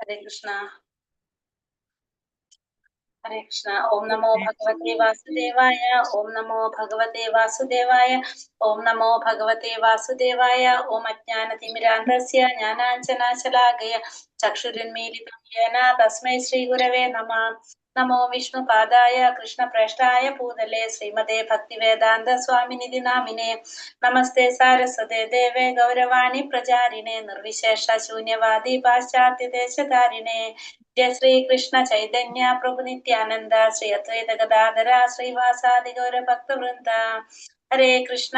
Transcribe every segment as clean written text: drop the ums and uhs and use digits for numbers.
हरे कृष्णा हरे कृष्णा। ओम नमो भगवते वासुदेवाय। ओम नमो भगवते वासुदेवाय। ओम नमो भगवते वासुदेवाय। ओम अज्ञानतिमिरान्धस्य ज्ञानाञ्जनशलाकया चक्षुरुन्मीलितं येन तस्मै श्रीगुरवे नमः। नमो विष्णुपादाय कृष्णप्रेष्ठाय भूतले श्रीमते भक्तिवेदान्त स्वामिनिधि नामिने। नमस्ते सारस्वते देवे गौरवाणी प्रचारिणे निर्विशेष शून्यवादी पाश्चात्यदेशधारिणे। जय श्री कृष्ण चैतन्य प्रभु नित्यानंद श्री अद्वैत गदाधर श्रीवासादि गौर भक्त वृंद। हरे कृष्ण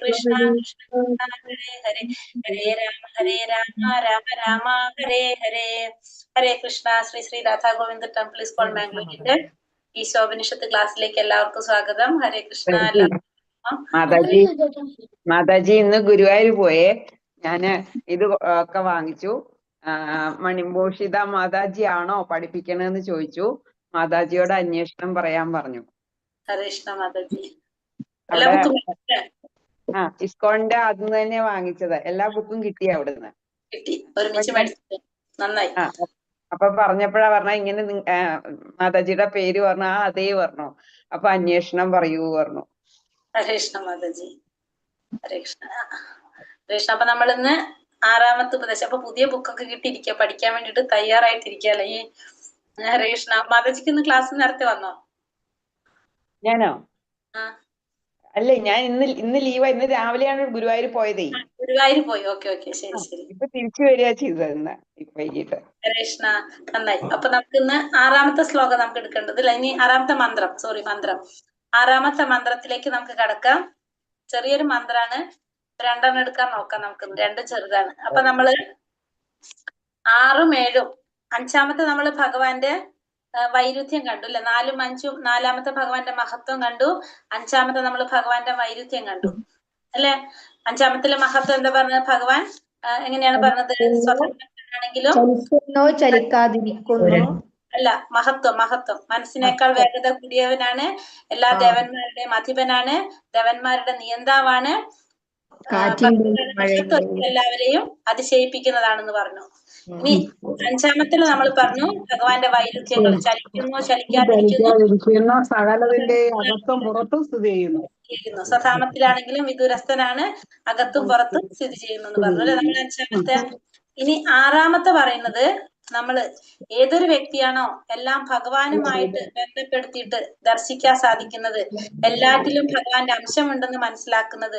कृष्ण कृष्ण हरे हरे हरे राम राम हरे हरे। ഹരേ കൃഷ്ണ. ശ്രീ ശ്രീ രാധാ ഗോവിന്ദ ടെമ്പിൾ സ്കൂൾ മാംഗ്ലൂരിന്റെ ഈ ശോഭനിഷത്ത് ക്ലാസ്സിലേക്ക് എല്ലാവർക്കും സ്വാഗതം. ഹരേ കൃഷ്ണ. മാതാജി ഇന്ന് ഗുരുവായൂർ പോയേ. ഞാന് ഇത് ഒക്കെ വാങ്ങിച്ചു. മണിഭൂഷിത മാതാജി ആണോ പഠിപ്പിക്കണെന്ന് ചോദിച്ചു. മാതാജിയോട് അന്വേഷണം പറയാൻ പറഞ്ഞു. ഹരേ കൃഷ്ണ മാതാജി. ഇസ്കോണിന്റെ അന്ന് തന്നെ വാങ്ങിച്ചത്. എല്ലാ ബുക്കും കിട്ടി അവിടുന്ന്. നന്നായി. അപ്പൊ പറഞ്ഞപ്പോഴാ പറഞ്ഞ ഇങ്ങനെ മാതാജിയുടെ പേര് പറഞ്ഞു. അതേ പറഞ്ഞു. അപ്പൊ അന്വേഷണം പറയൂ പറഞ്ഞു. ഹരേ കൃഷ്ണ മാതാജി. ഹരേ കൃഷ്ണ. കൃഷ്ണ. അപ്പൊ നമ്മളിന്ന് 6ാമത്തെ ഉപദേശം. അപ്പൊ പുതിയ ബുക്കൊക്കെ കിട്ടിയിരിക്കുക, പഠിക്കാൻ വേണ്ടിട്ട് തയ്യാറായിട്ടിരിക്കല്ലേ ഈ. ഹരേ കൃഷ്ണ. മാതാജിക്ക് ഇന്ന് ക്ലാസ് നേരത്തെ വന്നോ? ഞാനോ? അല്ലേ, ഞാൻ ഇന്ന് ലീവാ. ഇന്ന് രാവിലെയാണ് ഗുരുവായൂർ പോയതേ. ഗുരുവായൂർ പോയി. ഓക്കെ ഓക്കെ, ശരി ശരി. ഇപ്പൊ തിരിച്ചു വരിക ചെയ്തത് വൈകിട്ട്. ഹരേ കൃഷ്ണ. നന്നായി. അപ്പൊ നമുക്ക് ഇന്ന് 6ാമത്തെ ശ്ലോകം നമുക്ക് എടുക്കേണ്ടത്. ഇനി 6ാമത്തെ മന്ത്രം, മന്ത്രം 6ാമത്തെ മന്ത്രത്തിലേക്ക് നമുക്ക് കടക്കാം. ചെറിയൊരു മന്ത്രാണ്. 2 എടുക്കാൻ നോക്കാം. നമുക്ക് 2 ചെറുതാണ്. അപ്പൊ നമ്മള് 6ഉം 7ഉം 5ാമത്തെ നമ്മള് ഭഗവാന്റെ വൈരുദ്ധ്യം കണ്ടു അല്ലെ. 4ഉം 5ഉം 4ാമത്തെ ഭഗവാന്റെ മഹത്വം കണ്ടു. 5ാമത്തെ നമ്മള് ഭഗവാന്റെ വൈരുദ്ധ്യം കണ്ടു അല്ലെ. 5ാമത്തിലെ മഹത്വം എന്താ പറഞ്ഞത്? ഭഗവാൻ എങ്ങനെയാണ് പറഞ്ഞത്? സ്വതന്ത്രനാണെങ്കിലും അല്ല, മഹത്വം മനസ്സിനേക്കാൾ വേഗത കൂടിയവനാണ്. എല്ലാ ദേവന്മാരുടെയും അധിപനാണ്. ദേവന്മാരുടെ നിയന്താവാണ്. എല്ലാവരെയും അതിശയിപ്പിക്കുന്നതാണെന്ന് പറഞ്ഞു. ഇനി 5ാമത്തിൽ നമ്മൾ പറഞ്ഞു ഭഗവാന്റെ വൈരുദ്ധ്യങ്ങൾ. ചലിക്കുന്നു, ചലിക്കാതിരിക്കുന്നു, സകലതിന്റെ അകത്തും പുറത്തും സ്ഥിതി ചെയ്യുന്നു. സ്വധാമത്തിലാണെങ്കിലും വിദൂരസ്ഥനാണ്, അകത്തും പുറത്തും സ്ഥിതി ചെയ്യുന്നു എന്ന് പറഞ്ഞു അല്ലെ. നമ്മൾ 5ാമത്തെ. ഇനി 6ാമത്തെ പറയുന്നത് നമ്മള് ഏതൊരു വ്യക്തിയാണോ എല്ലാം ഭഗവാനുമായിട്ട് ബന്ധപ്പെടുത്തിയിട്ട് ദർശിക്കാൻ സാധിക്കുന്നത്, എല്ലാറ്റിലും ഭഗവാന്റെ അംശമുണ്ടെന്ന് മനസ്സിലാക്കുന്നത്,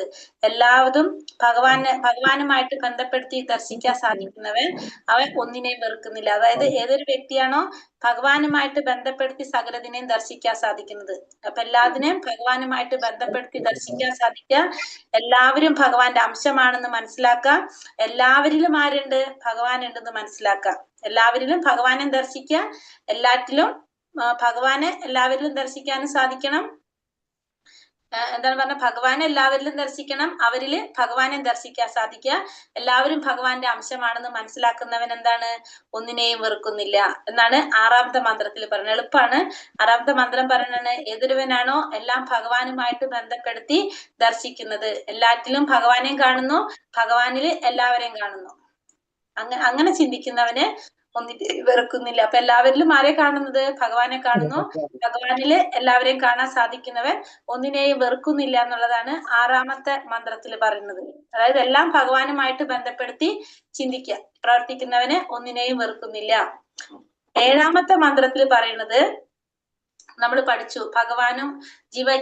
എല്ലാവരും ഭഗവാനുമായിട്ട് ബന്ധപ്പെടുത്തി ദർശിക്കാൻ സാധിക്കുന്നവൻ, അവൻ ഒന്നിനെയും വെറുക്കുന്നില്ല. അതായത് ഏതൊരു വ്യക്തിയാണോ ഭഗവാനുമായിട്ട് ബന്ധപ്പെടുത്തി സകലതിനെയും ദർശിക്കാൻ സാധിക്കുന്നത്, അപ്പൊ എല്ലാത്തിനെയും ഭഗവാനുമായിട്ട് ബന്ധപ്പെടുത്തി ദർശിക്കാൻ സാധിക്കുക, എല്ലാവരും ഭഗവാന്റെ അംശമാണെന്ന് മനസ്സിലാക്കാം, എല്ലാവരിലും ആരുണ്ട്? ഭഗവാൻ ഉണ്ടെന്ന് മനസ്സിലാക്കാം. എല്ലാവരിലും ഭഗവാനെ ദർശിക്കുക, എല്ലാറ്റിലും ഭഗവാനെ എല്ലാവരിലും ദർശിക്കാനും സാധിക്കണം. എന്താണ് പറഞ്ഞ? ഭഗവാനെ എല്ലാവരിലും ദർശിക്കണം, അവരില് ഭഗവാനെ ദർശിക്കാൻ സാധിക്കുക, എല്ലാവരും ഭഗവാന്റെ അംശമാണെന്ന് മനസ്സിലാക്കുന്നവൻ എന്താണ്? ഒന്നിനെയും വെറുക്കുന്നില്ല എന്നാണ് 6ാമത്തെ മന്ത്രത്തിൽ പറയുന്നത്. എളുപ്പമാണ്. 6ാമത്തെ മന്ത്രം പറയുന്നത് ഏതൊരുവനാണോ എല്ലാം ഭഗവാനുമായിട്ട് ബന്ധപ്പെടുത്തി ദർശിക്കുന്നത്, എല്ലാറ്റിലും ഭഗവാനെയും കാണുന്നു, ഭഗവാനില് എല്ലാവരെയും കാണുന്നു, അങ്ങനെ ചിന്തിക്കുന്നവന് ഒന്നിനെ വെറുക്കുന്നില്ല. അപ്പൊ എല്ലാവരിലും ആരെ കാണുന്നത്? ഭഗവാനെ കാണുന്നു, ഭഗവാനില് എല്ലാവരെയും കാണാൻ സാധിക്കുന്നവൻ ഒന്നിനെയും വെറുക്കുന്നില്ല എന്നുള്ളതാണ് 6ാമത്തെ മന്ത്രത്തിൽ പറയുന്നത്. അതായത് എല്ലാം ഭഗവാനുമായിട്ട് ബന്ധപ്പെടുത്തി ചിന്തിക്കുക, പ്രവർത്തിക്കുന്നവന് ഒന്നിനെയും വെറുക്കുന്നില്ല. 7ാമത്തെ മന്ത്രത്തിൽ പറയുന്നത് നമ്മൾ പഠിച്ചു, ഭഗവാനും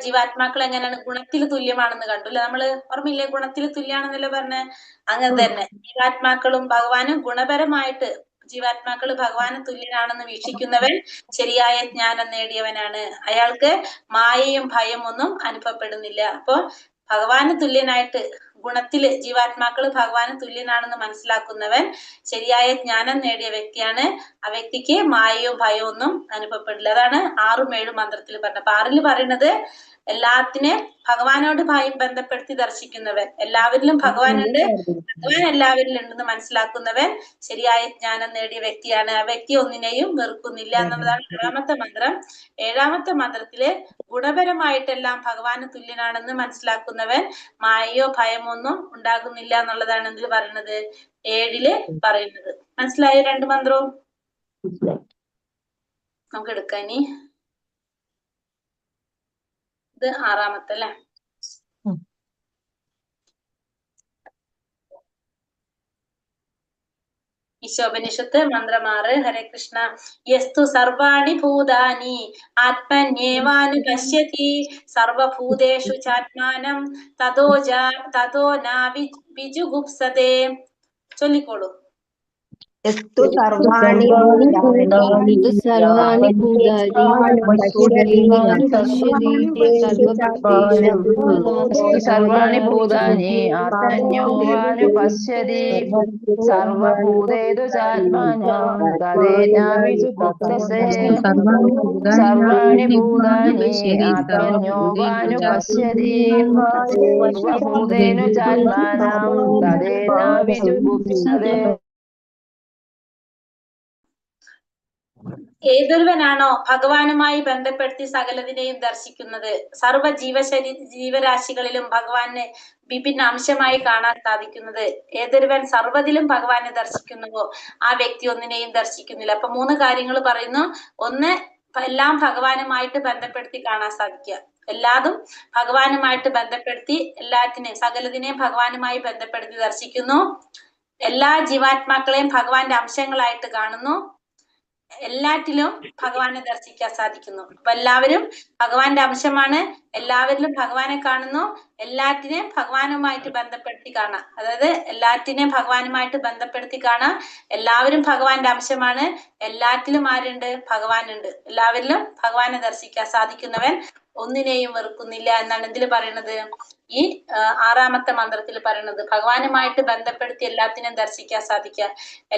ജീവാത്മാക്കൾ എങ്ങനെയാണ്? ഗുണത്തിൽ തുല്യമാണെന്ന് കണ്ടു അല്ലെ. നമ്മള് ഓർമ്മയില്ലേ? ഗുണത്തിൽ തുല്യാണെന്നല്ലേ പറഞ്ഞ. അങ്ങനെ തന്നെ ജീവാത്മാക്കളും ഭഗവാനും ഗുണപരമായിട്ട് ജീവാത്മാക്കൾ ഭഗവാന് തുല്യനാണെന്ന് വീക്ഷിക്കുന്നവൻ ശരിയായ ജ്ഞാനം നേടിയവനാണ്. അയാൾക്ക് മായയും ഭയം ഒന്നും അനുഭവപ്പെടുന്നില്ല. അപ്പൊ ഭഗവാന് തുല്യനായിട്ട് ഗുണത്തില് ജീവാത്മാക്കൾ ഭഗവാന് തുല്യനാണെന്ന് മനസ്സിലാക്കുന്നവൻ ശരിയായ ജ്ഞാനം നേടിയ വ്യക്തിയാണ്. ആ വ്യക്തിക്ക് മായയോ ഭയമോ ഒന്നും അനുഭവപ്പെടില്ല. അതാണ് 6ഉം 7ഉം മന്ത്രത്തിൽ പറഞ്ഞത്. അപ്പൊ 6ൽ പറയുന്നത് എല്ലാത്തിനെ ഭഗവാനോട് ബന്ധപ്പെടുത്തി ദർശിക്കുന്നവൻ, എല്ലാവരിലും ഭഗവാനുണ്ട്, ഭഗവാൻ എല്ലാവരിലും ഉണ്ടെന്ന് മനസ്സിലാക്കുന്നവൻ ശരിയായ ജ്ഞാനം നേടിയ വ്യക്തിയാണ്. ആ വ്യക്തി ഒന്നിനെയും വെറുക്കുന്നില്ല എന്നുള്ളതാണ് 6ാമത്തെ മന്ത്രം. 7ാമത്തെ മന്ത്രത്തില് ഗുണപരമായിട്ടെല്ലാം ഭഗവാന് തുല്യനാണെന്ന് മനസ്സിലാക്കുന്നവൻ മായയോ ഭയമോ ഒന്നും ഉണ്ടാകുന്നില്ല എന്നുള്ളതാണ് എന്തിൽ പറയുന്നത്? 7ല് പറയുന്നത്. മനസ്സിലായോ 2 മന്ത്രവും? നമുക്ക് എടുക്കാം ഇനി. ഇത് ആറാമത്തെ അല്ലെ. ഈശോപനിഷത്ത് മന്ത്രം 6. ഹരേ കൃഷ്ണ. യസ്തു സർവാണി ഭൂതാനി ആത്മന്യേവാനു പശ്യതി സർവഭൂതേഷു ചാത്മാനം തതോ നാ വിജുഗുപ്സതേ. ചൊല്ലിക്കോളൂ. യസ്തു സർവാണി ഭൂതാനി ആത്മന്യോവാനു പശ്യതി സർവഭൂതേഷു ചാത്മാനം തദേന വിജുഗുപ്സതേ. സർവാണി ഭൂതാനി ആത്മന്യോവാനു പശ്യതി സർവഭൂതേഷു ചാത്മാനം തദേന വിജുഗുപ്സതേ. ഏതൊരുവനാണോ ഭഗവാനുമായി ബന്ധപ്പെടുത്തി സകലതിനെയും ദർശിക്കുന്നത്, സർവ്വ ജീവരാശികളിലും ഭഗവാനെ വിഭിന്ന അംശമായി കാണാൻ സാധിക്കുന്നത്, ഏതൊരുവൻ സർവ്വതിലും ഭഗവാനെ ദർശിക്കുന്നുവോ ആ വ്യക്തി ഒന്നിനെയും ദർശിക്കുന്നില്ല. അപ്പൊ 3 കാര്യങ്ങൾ പറയുന്നു. ഒന്ന്, എല്ലാം ഭഗവാനുമായിട്ട് ബന്ധപ്പെടുത്തി കാണാൻ സാധിക്കുക. എല്ലാതും ഭഗവാനുമായിട്ട് ബന്ധപ്പെടുത്തി എല്ലാത്തിനെയും സകലതിനെയും ഭഗവാനുമായി ബന്ധപ്പെടുത്തി ദർശിക്കുന്നു. എല്ലാ ജീവാത്മാക്കളെയും ഭഗവാന്റെ അംശങ്ങളായിട്ട് കാണുന്നു. എല്ലാറ്റിലും ഭഗവാനെ ദർശിക്കാൻ സാധിക്കുന്നു. അപ്പൊ എല്ലാവരും ഭഗവാന്റെ അംശമാണ്. എല്ലാവരിലും ഭഗവാനെ കാണുന്നു. എല്ലാറ്റിനെയും ഭഗവാനുമായിട്ട് ബന്ധപ്പെടുത്തി കാണാം. അതായത് എല്ലാറ്റിനെയും ഭഗവാനുമായിട്ട് ബന്ധപ്പെടുത്തി കാണാം. എല്ലാവരും ഭഗവാന്റെ അംശമാണ്. എല്ലാറ്റിലും ആരുണ്ട്? ഭഗവാനുണ്ട്. എല്ലാവരിലും ഭഗവാനെ ദർശിക്കാൻ സാധിക്കുന്നവൻ ഒന്നിനെയും വെറുക്കുന്നില്ല എന്നാണ് എന്തിൽ പറയുന്നത്? ഈ 6ാമത്തെ മന്ത്രത്തിൽ പറയുന്നത്. ഭഗവാനുമായിട്ട് ബന്ധപ്പെടുത്തി എല്ലാത്തിനെയും ദർശിക്കാൻ സാധിക്കുക.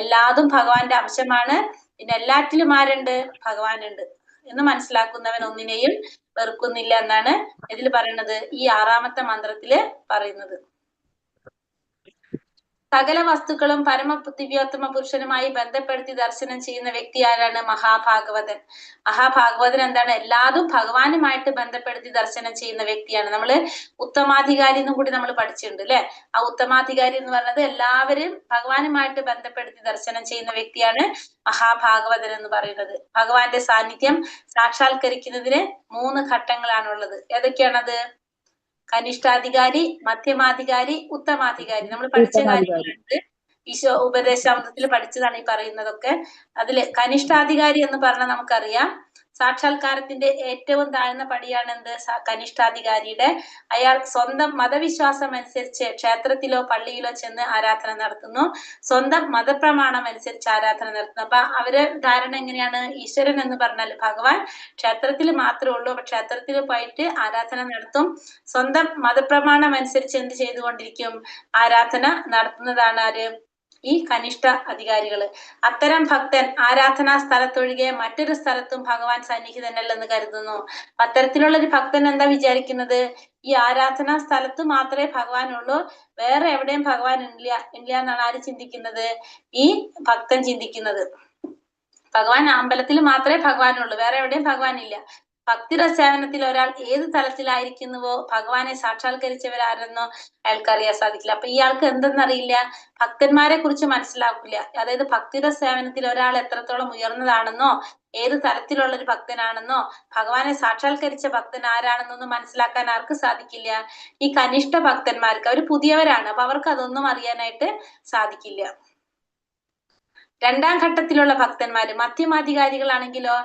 എല്ലാതും ഭഗവാന്റെ അംശമാണ്. പിന്നെ എല്ലാറ്റിലും ആരുണ്ട്? ഭഗവാനുണ്ട് എന്ന് മനസ്സിലാക്കുന്നവൻ ഒന്നിനെയും വെറുക്കുന്നില്ല എന്നാണ് ഇതിൽ പറയുന്നത്. ഈ 6ാമത്തെ മന്ത്രത്തില് പറയുന്നത്. സകല വസ്തുക്കളും പരമദിവ്യോത്തമ പുരുഷനുമായി ബന്ധപ്പെടുത്തി ദർശനം ചെയ്യുന്ന വ്യക്തി ആരാണ്? മഹാഭാഗവതൻ. മഹാഭാഗവതൻ എന്താണ്? എല്ലാതും ഭഗവാനുമായിട്ട് ബന്ധപ്പെടുത്തി ദർശനം ചെയ്യുന്ന വ്യക്തിയാണ്. നമ്മള് ഉത്തമാധികാരി എന്നും കൂടി നമ്മൾ പഠിച്ചിട്ടുണ്ട് അല്ലെ. ആ ഉത്തമാധികാരി എന്ന് പറയുന്നത് എല്ലാവരും ഭഗവാനുമായിട്ട് ബന്ധപ്പെടുത്തി ദർശനം ചെയ്യുന്ന വ്യക്തിയാണ് മഹാഭാഗവതൻ എന്ന് പറയുന്നത്. ഭഗവാന്റെ സാന്നിധ്യം സാക്ഷാത്കരിക്കുന്നതിന് 3 ഘട്ടങ്ങളാണുള്ളത്. ഏതൊക്കെയാണത്? കനിഷ്ഠാധികാരി, മധ്യമാധികാരി, ഉത്തമാധികാരി. നമ്മൾ പഠിച്ച കാര്യങ്ങളുണ്ട്. ഈശോ ഉപദേശാമൃതത്തിൽ പഠിച്ചതാണ് ഈ പറയുന്നതൊക്കെ. അതില് കനിഷ്ഠാധികാരി എന്ന് പറഞ്ഞാൽ നമുക്കറിയാം, സാക്ഷാത്കാരത്തിന്റെ ഏറ്റവും താഴ്ന്ന പടിയാണ് എന്ത്? കനിഷ്ഠാധികാരിയുടെ. അയാൾ സ്വന്തം മതവിശ്വാസം അനുസരിച്ച് ക്ഷേത്രത്തിലോ പള്ളിയിലോ ചെന്ന് ആരാധന നടത്തുന്നു. സ്വന്തം മതപ്രമാണം അനുസരിച്ച് ആരാധന നടത്തുന്നു. അപ്പൊ അവര് ധാരണ എങ്ങനെയാണ്? ഈശ്വരൻ എന്ന് പറഞ്ഞാൽ ഭഗവാൻ ക്ഷേത്രത്തിൽ മാത്രമേ ഉള്ളൂ. അപ്പൊ ക്ഷേത്രത്തിൽ പോയിട്ട് ആരാധന നടത്തും. സ്വന്തം മതപ്രമാണം അനുസരിച്ച് എന്ത് ചെയ്തുകൊണ്ടിരിക്കും? ആരാധന നടത്തുന്നതാണ് ആര്? ഈ കനിഷ്ഠ അധികാരികള്. അത്തരം ഭക്തൻ ആരാധനാ സ്ഥലത്തൊഴികെ മറ്റൊരു സ്ഥലത്തും ഭഗവാൻ സന്നിഹിതനല്ലെന്ന് കരുതുന്നു. അത്തരത്തിലുള്ള ഒരു ഭക്തൻ എന്താ വിചാരിക്കുന്നത്? ഈ ആരാധനാ സ്ഥലത്ത് മാത്രമേ ഭഗവാനുള്ളൂ, വേറെ എവിടെയും ഭഗവാൻ ഇല്ല എന്നാണ് ആര് ചിന്തിക്കുന്നത്? ഈ ഭക്തൻ ചിന്തിക്കുന്നത്. ഭഗവാൻ അമ്പലത്തിൽ മാത്രമേ ഭഗവാനുള്ളൂ, വേറെ എവിടെയും ഭഗവാൻ ഇല്ല. ഭക്തിരസേവനത്തിൽ ഒരാൾ ഏത് തലത്തിലായിരിക്കുന്നുവോ ഭഗവാനെ സാക്ഷാത്കരിച്ചവരാരെന്നോ അയാൾക്ക് അറിയാൻ സാധിക്കില്ല. അപ്പൊ ഇയാൾക്ക് എന്തെന്നറിയില്ല? ഭക്തന്മാരെ കുറിച്ച് മനസ്സിലാക്കില്ല. അതായത് ഭക്തിരസേവനത്തിൽ ഒരാൾ എത്രത്തോളം ഉയർന്നതാണെന്നോ ഏത് തരത്തിലുള്ള ഒരു ഭക്തനാണെന്നോ ഭഗവാനെ സാക്ഷാത്കരിച്ച ഭക്തൻ ആരാണെന്നൊന്നും മനസ്സിലാക്കാൻ ആർക്ക് സാധിക്കില്ല? ഈ കനിഷ്ഠ ഭക്തന്മാർക്ക്. അവർ പുതിയവരാണ്. അപ്പൊ അവർക്ക് അതൊന്നും അറിയാനായിട്ട് സാധിക്കില്ല. 2ാം ഘട്ടത്തിലുള്ള ഭക്തന്മാര് മധ്യമാധികാരികളാണെങ്കിലോ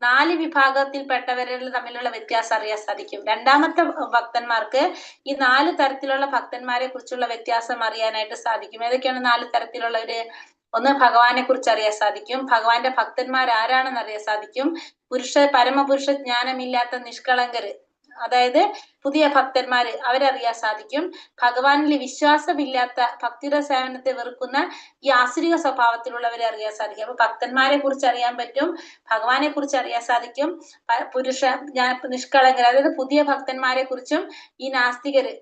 4 വിഭാഗത്തിൽപ്പെട്ടവരിൽ തമ്മിലുള്ള വ്യത്യാസം അറിയാൻ സാധിക്കും. 2ാമത്തെ ഭക്തന്മാർക്ക് ഈ 4 തരത്തിലുള്ള ഭക്തന്മാരെ കുറിച്ചുള്ള വ്യത്യാസം അറിയാനായിട്ട് സാധിക്കും. ഏതൊക്കെയാണ് 4 തരത്തിലുള്ളവര്? ഒന്ന്, ഭഗവാനെ കുറിച്ച് അറിയാൻ സാധിക്കും. ഭഗവാന്റെ ഭക്തന്മാർ ആരാണെന്ന് അറിയാൻ സാധിക്കും. പരമപുരുഷ ജ്ഞാനമില്ലാത്ത നിഷ്കളങ്കര്, അതായത് പുതിയ ഭക്തന്മാര്, അവരറിയാൻ സാധിക്കും. ഭഗവാനിൽ വിശ്വാസമില്ലാത്ത, ഭക്തിയുടെ സേവനത്തെ വെറുക്കുന്ന ഈ ആസുരിക സ്വഭാവത്തിലുള്ളവരെ അറിയാൻ സാധിക്കും. അപ്പൊ ഭക്തന്മാരെ കുറിച്ച് അറിയാൻ പറ്റും, ഭഗവാനെ കുറിച്ച് അറിയാൻ സാധിക്കും. നിഷ്കളങ്കർ, അതായത് പുതിയ ഭക്തന്മാരെ കുറിച്ചും ഈ നാസ്തികര്,